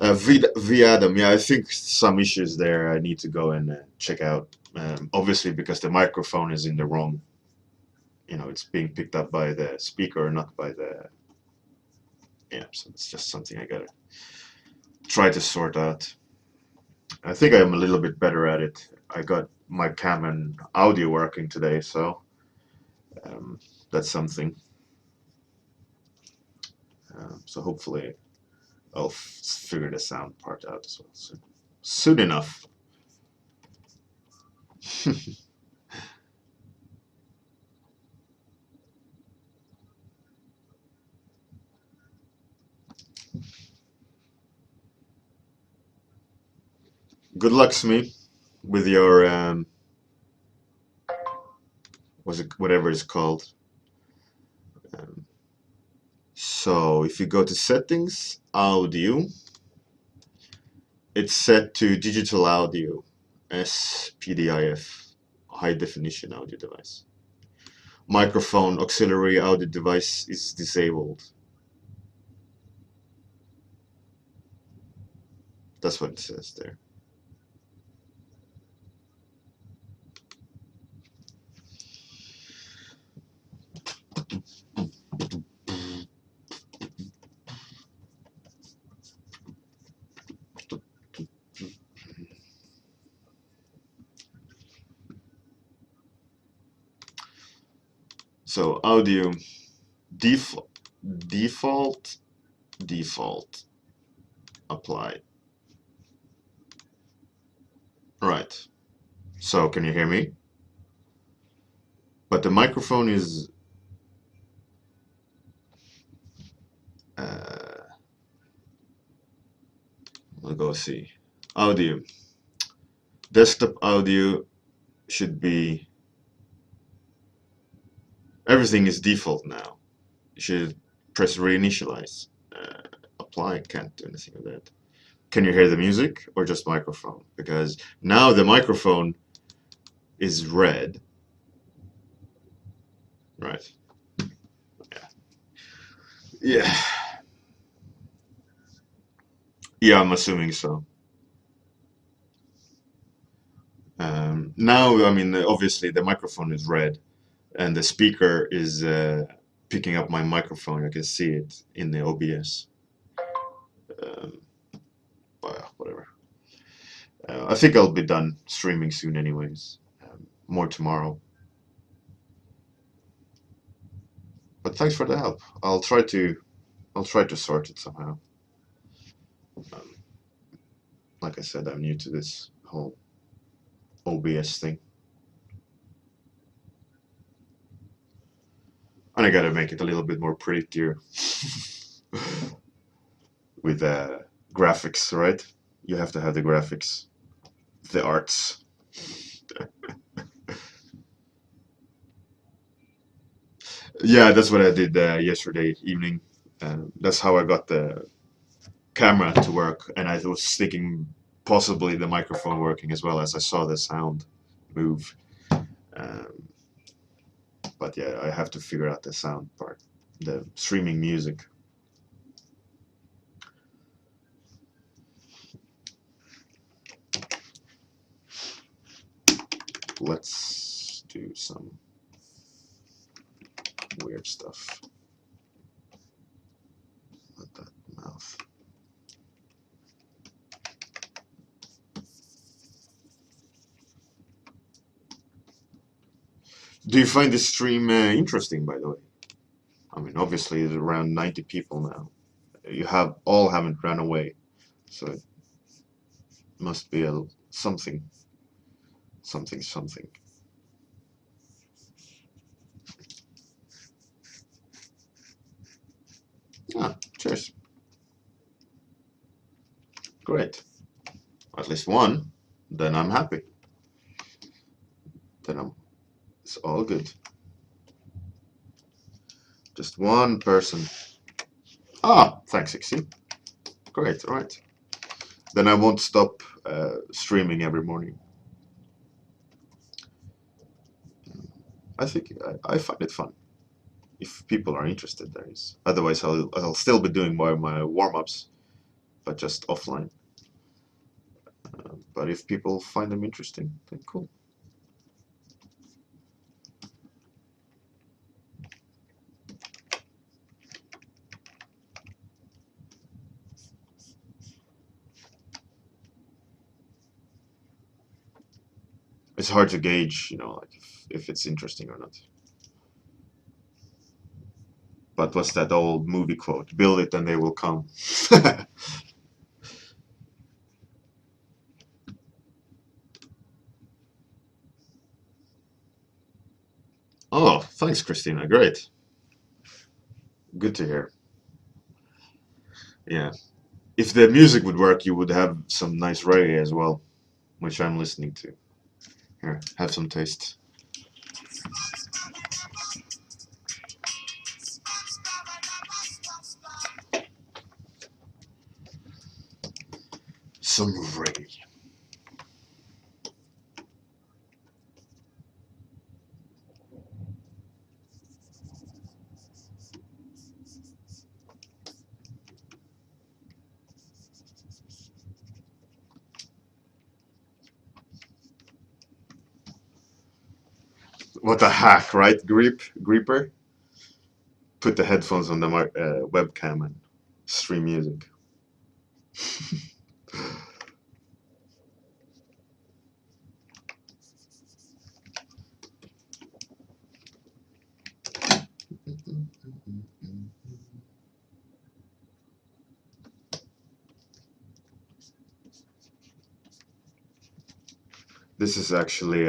v Adam, yeah, I think some issues there. I need to go and check out. Obviously, because the microphone is in the wrong. It's being picked up by the speaker, not by the. Yeah, so it's just something I gotta try to sort out. I think I'm a little bit better at it. I got my cam and audio working today, so um, that's something. So hopefully I'll figure the sound part out as well soon enough. Good luck, Smee, with your was it whatever it's called. Um, so if you go to settings, audio, it's set to digital audio, SPDIF, high definition audio device. Microphone auxiliary audio device is disabled. That's what it says there. So audio default, default, default, apply. Right. So can you hear me? But the microphone is we'll go see. Audio. Desktop audio should be everything is default now. You should press reinitialize. Apply, can't do anything with that. Can you hear the music or just microphone? Because now the microphone is red. Right. Yeah. Yeah. Yeah, I'm assuming so. Now, I mean, obviously the microphone is red and the speaker is picking up my microphone. I can see it in the OBS. Um, but yeah, whatever. I think I'll be done streaming soon, anyways. More tomorrow. But thanks for the help. I'll try to sort it somehow. Um, like I said, I'm new to this whole OBS thing, and I gotta make it a little bit more prettier with graphics, right? You have to have the graphics, the arts. Yeah, that's what I did yesterday evening. That's how I got the camera to work, and I was thinking possibly the microphone working as well as I saw the sound move. Um, but yeah, I have to figure out the sound part, the streaming music. Let's do some weird stuff. Let that mouth. Do you find this stream interesting, by the way? I mean, obviously, there's around 90 people now. You have all haven't run away, so it must be a something, something, something. Ah, cheers. Great. At least one. Then I'm happy. Then it's all good. Just one person. Ah, thanks, Ixie. Great, alright. Then I won't stop streaming every morning. I think I find it fun. If people are interested, there is. Otherwise, I'll still be doing my warm-ups, but just offline. But if people find them interesting, then cool. It's hard to gauge, like if it's interesting or not. But what's that old movie quote? Build it and they will come. Oh, thanks, Christina. Great. Good to hear. Yeah. If the music would work, you would have some nice reggae as well, which I'm listening to. Here, have some taste. Some reggae. What a hack, right? Grieper? Put the headphones on the webcam and stream music. This is actually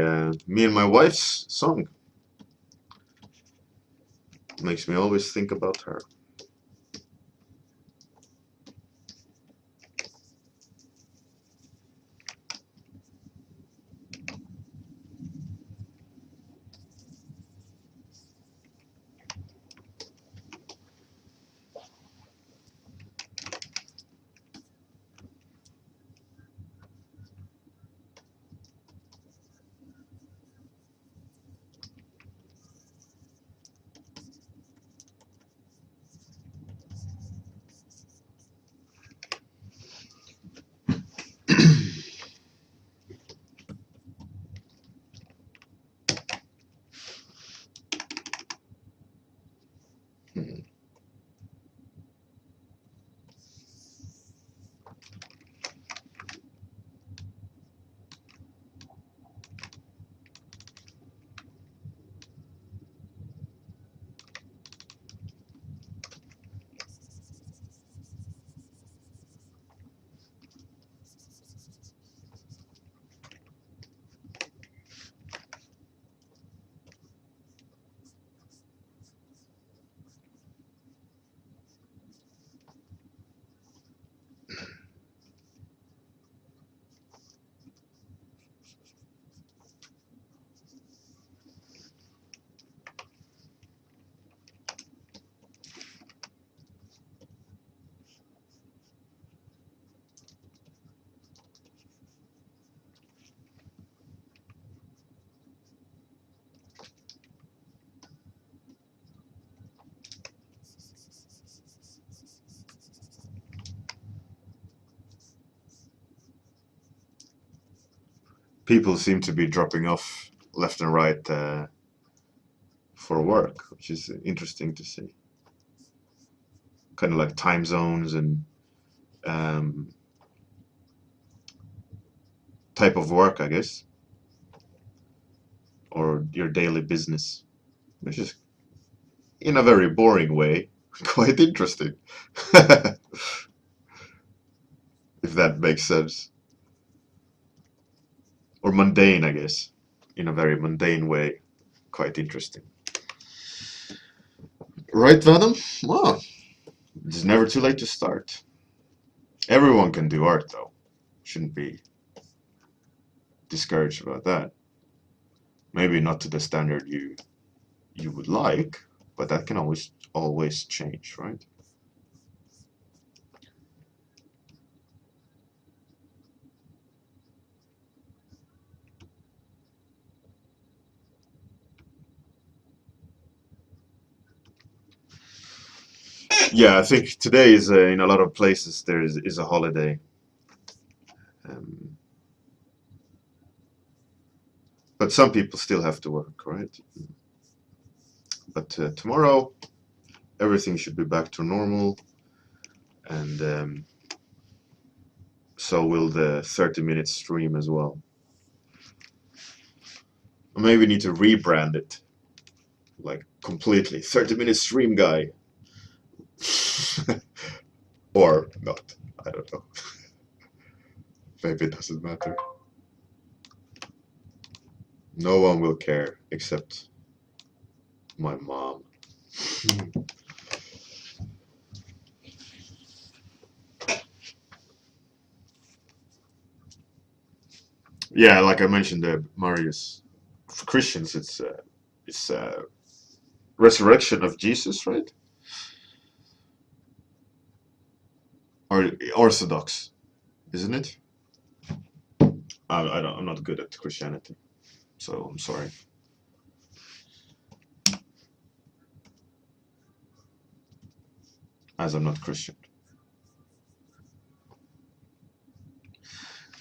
me and my wife's song. Makes me always think about her. People seem to be dropping off left and right for work, which is interesting to see. Kind of like time zones and um, type of work, I guess, or your daily business, which is, in a very boring way, quite interesting. If that makes sense. Or mundane, I guess, in a very mundane way, quite interesting. Right, Vadim? Well, it's never too late to start. Everyone can do art, though. Shouldn't be discouraged about that. Maybe not to the standard you would like, but that can always change, right? Yeah, I think today is in a lot of places there is a holiday. Um, but some people still have to work, right? But tomorrow everything should be back to normal, and so will the 30-minute stream as well. Maybe we need to rebrand it, like completely 30-minute stream guy, or not. I don't know. Maybe it doesn't matter. No one will care except my mom. Yeah, like I mentioned, Marius, for Christians, it's resurrection of Jesus, right? Or Orthodox, isn't it? I don't. I'm not good at Christianity, so I'm sorry. As I'm not Christian.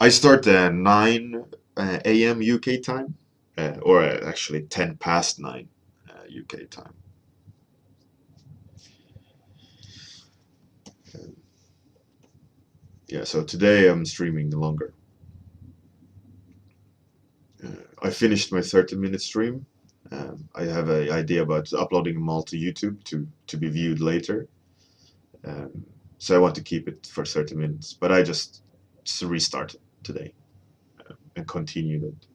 I start at 9 a.m. UK time, or actually 10 past 9 UK time. Yeah, so today I'm streaming longer. I finished my 30-minute stream. I have an idea about uploading them all to YouTube to be viewed later. Um, so I want to keep it for 30 minutes, but I just restarted today and continued it.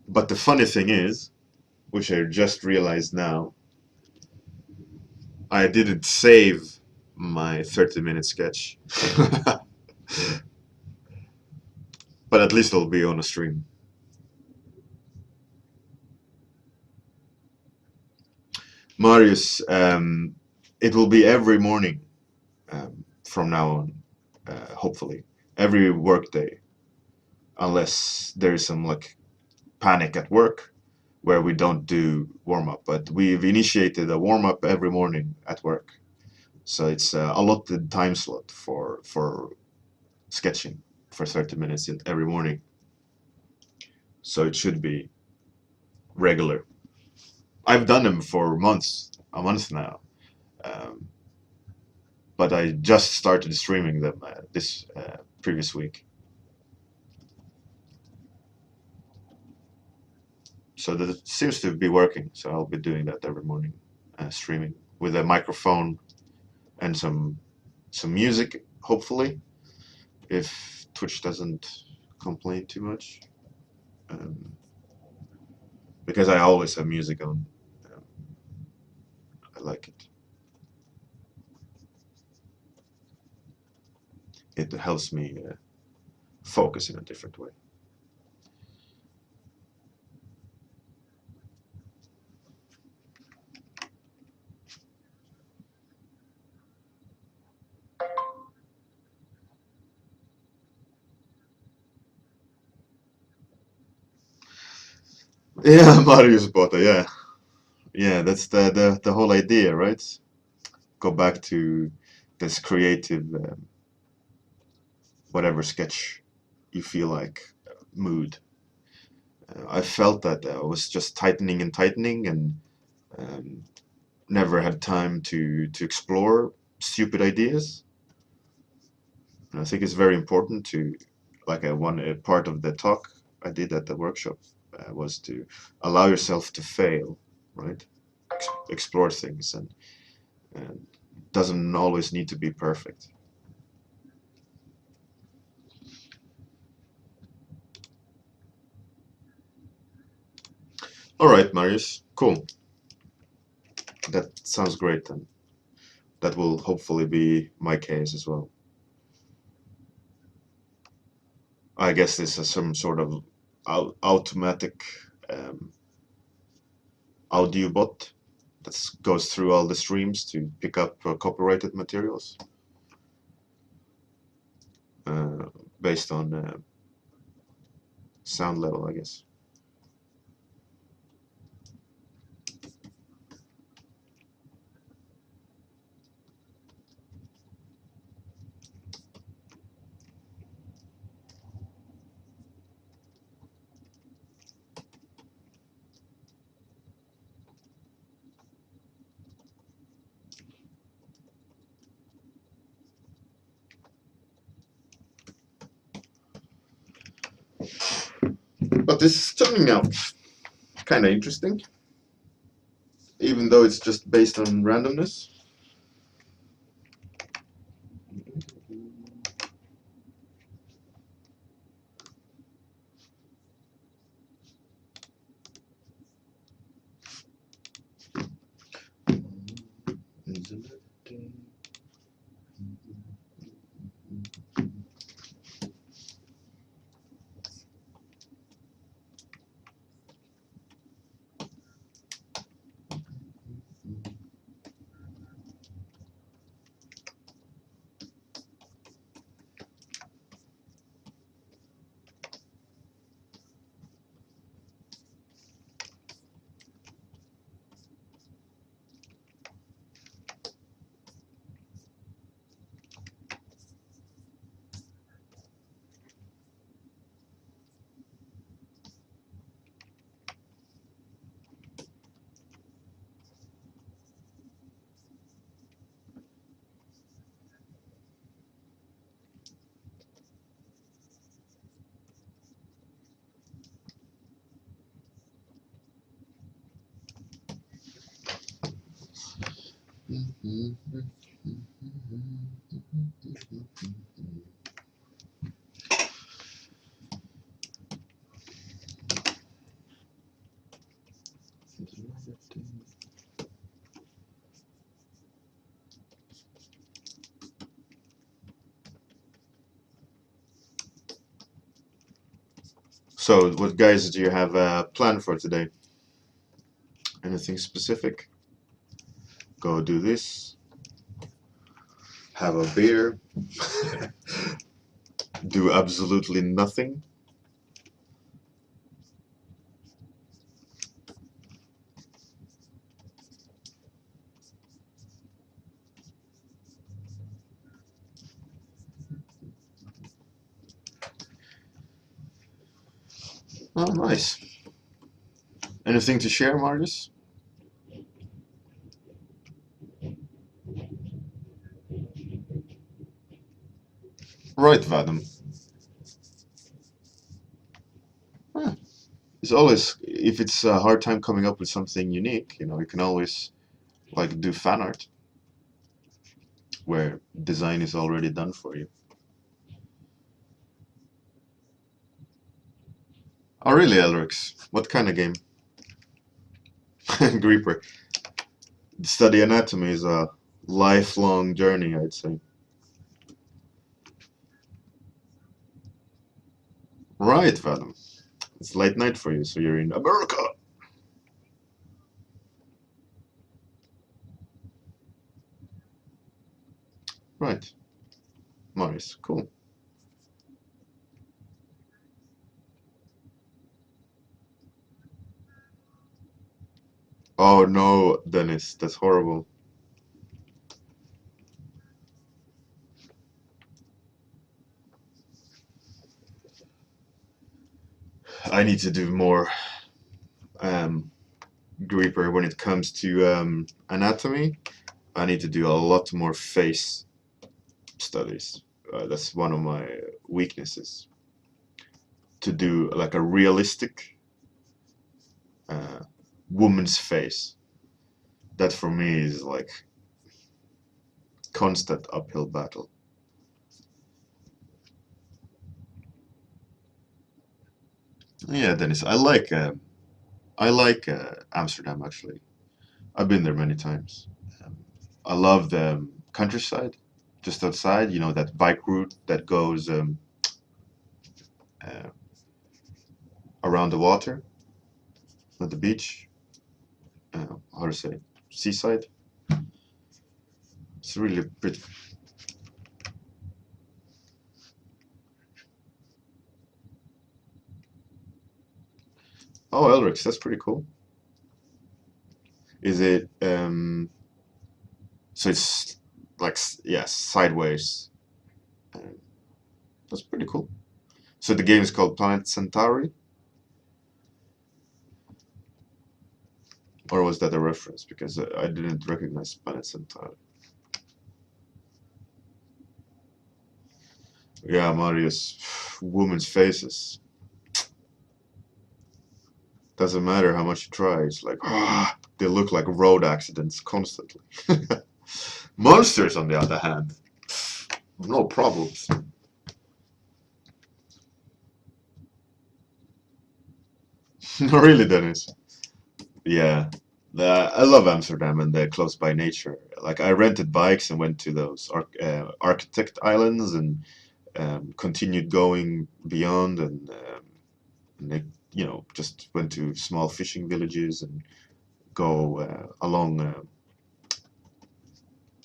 But the funny thing is, which I just realized now, I didn't save my 30-minute sketch. But at least it'll be on a stream. Marius, it will be every morning from now on, hopefully. Every workday, unless there is some like panic at work where we don't do warm up. But we've initiated a warm up every morning at work. So it's a allotted time slot for sketching for 30 minutes every morning. So it should be regular. I've done them for a month now, um, but I just started streaming them this previous week. So that seems to be working. So I'll be doing that every morning, streaming with a microphone and some music, hopefully, if Twitch doesn't complain too much. Um, because I always have music on. Um, I like it. It helps me focus in a different way. Yeah, Marius Bota. Yeah, yeah. That's the whole idea, right? Go back to this creative, whatever sketch you feel like mood. I felt that I was just tightening and tightening, and um, never had time to explore stupid ideas. And I think it's very important to, like one part of the talk I did at the workshop was to allow yourself to fail, right? Explore things, and doesn't always need to be perfect. All right, Marius, cool. That sounds great then. That will hopefully be my case as well. I guess this is some sort of automatic um, audio bot that goes through all the streams to pick up copyrighted materials uh, based on sound level, I guess. But this is turning out kind of interesting, even though it's just based on randomness. So, what guys do you have planned for today? Anything specific? Go do this, have a beer, do absolutely nothing. Oh, nice. Anything to share, Marcus? Right, Vadim. Huh. It's always, if it's a hard time coming up with something unique, you can always like do fan art where design is already done for you. Oh, really, Elrix? What kind of game? Grieper. Study anatomy is a lifelong journey, I'd say. Right, Vadim. It's late night for you, so you're in America. Right. Nice. Cool. Oh no, Dennis, that's horrible. I need to do more um, Grieper when it comes to anatomy. I need to do a lot more face studies. That's one of my weaknesses. To do like a realistic uh, woman's face. That for me is like constant uphill battle. Yeah, Dennis, I like Amsterdam actually. I've been there many times. Um, I love the countryside, just outside. That bike route that goes uh, around the water at the beach. How to say, seaside. It's really pretty. Oh, Elrix, that's pretty cool. Is it so it's like yeah, sideways. Uh, that's pretty cool. So the game is called Planet Centauri, or was that a reference? Because I didn't recognize Planet Centauri. Yeah, Marius, women's faces. Doesn't matter how much you try. It's like they look like road accidents constantly. Monsters, on the other hand, no problems. Really, Dennis. Yeah. I love Amsterdam and the close by nature. Like I rented bikes and went to those architect islands and continued going beyond and just went to small fishing villages and go along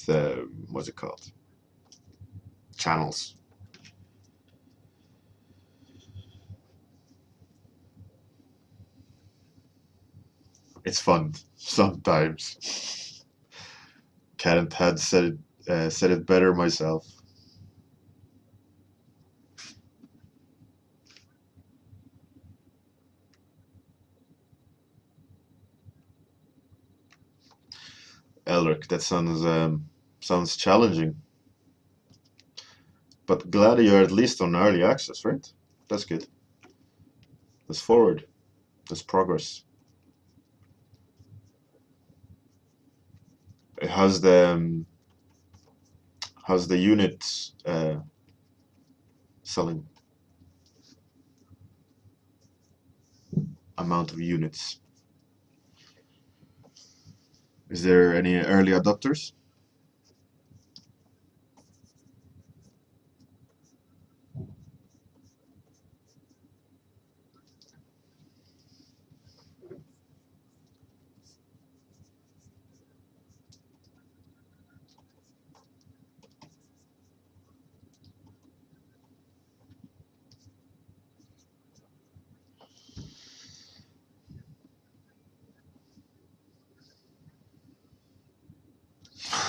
the what's it called, channels. It's fun sometimes. Can't had said it better myself. Elric, that sounds challenging, but glad you're at least on early access, right? That's good. That's forward. That's progress. How's the unit selling amount of units? Is there any early adopters?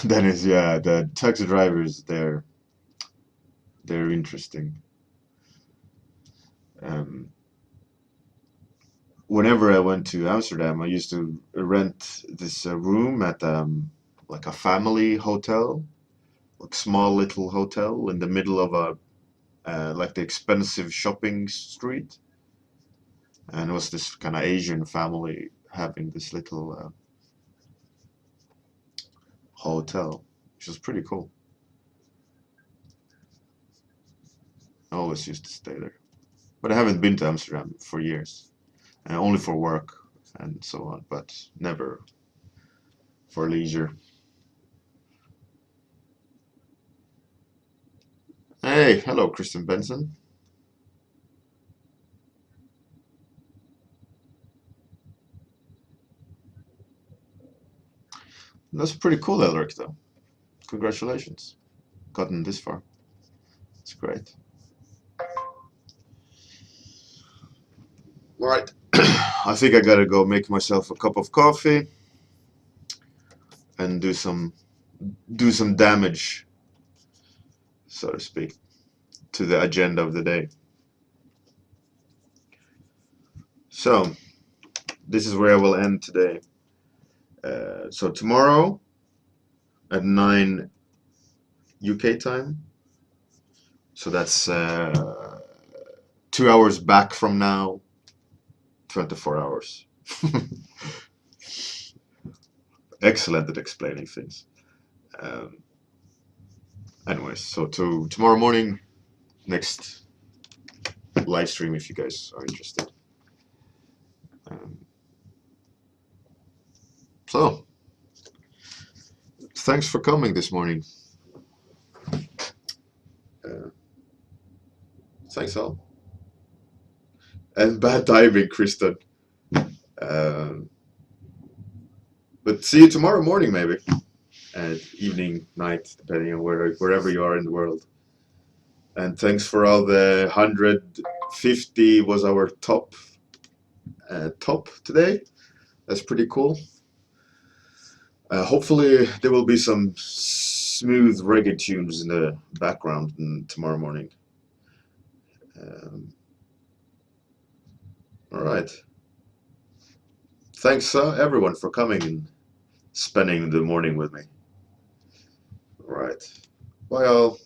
Dennis, yeah, the taxi drivers, they're interesting. Um, Whenever I went to Amsterdam, I used to rent this room at like a family hotel, like small little hotel in the middle of a like the expensive shopping street, and it was this kind of Asian family having this little hotel, which was pretty cool. I always used to stay there, but I haven't been to Amsterdam for years, only for work and so on, but never for leisure. Hey, hello, Kristen Benson. That's pretty cool, Elric, though. Congratulations, gotten this far. It's great. All right, I think I gotta go make myself a cup of coffee and do some damage, so to speak, to the agenda of the day. So this is where I will end today. So tomorrow at 9 UK time. So that's 2 hours back from now. 24 hours. Excellent at explaining things. Um, Anyways, so to tomorrow morning, next live stream if you guys are interested. Um, so thanks for coming this morning. Uh, Thanks all. And bad timing, Kristen. Um, but see you tomorrow morning, maybe. Evening, night, depending on wherever you are in the world. And thanks for all the 150 was our top today. That's pretty cool. Hopefully there will be some smooth reggae tunes in the background tomorrow morning. Um, all right. Thanks everyone for coming and spending the morning with me. All right. Bye all.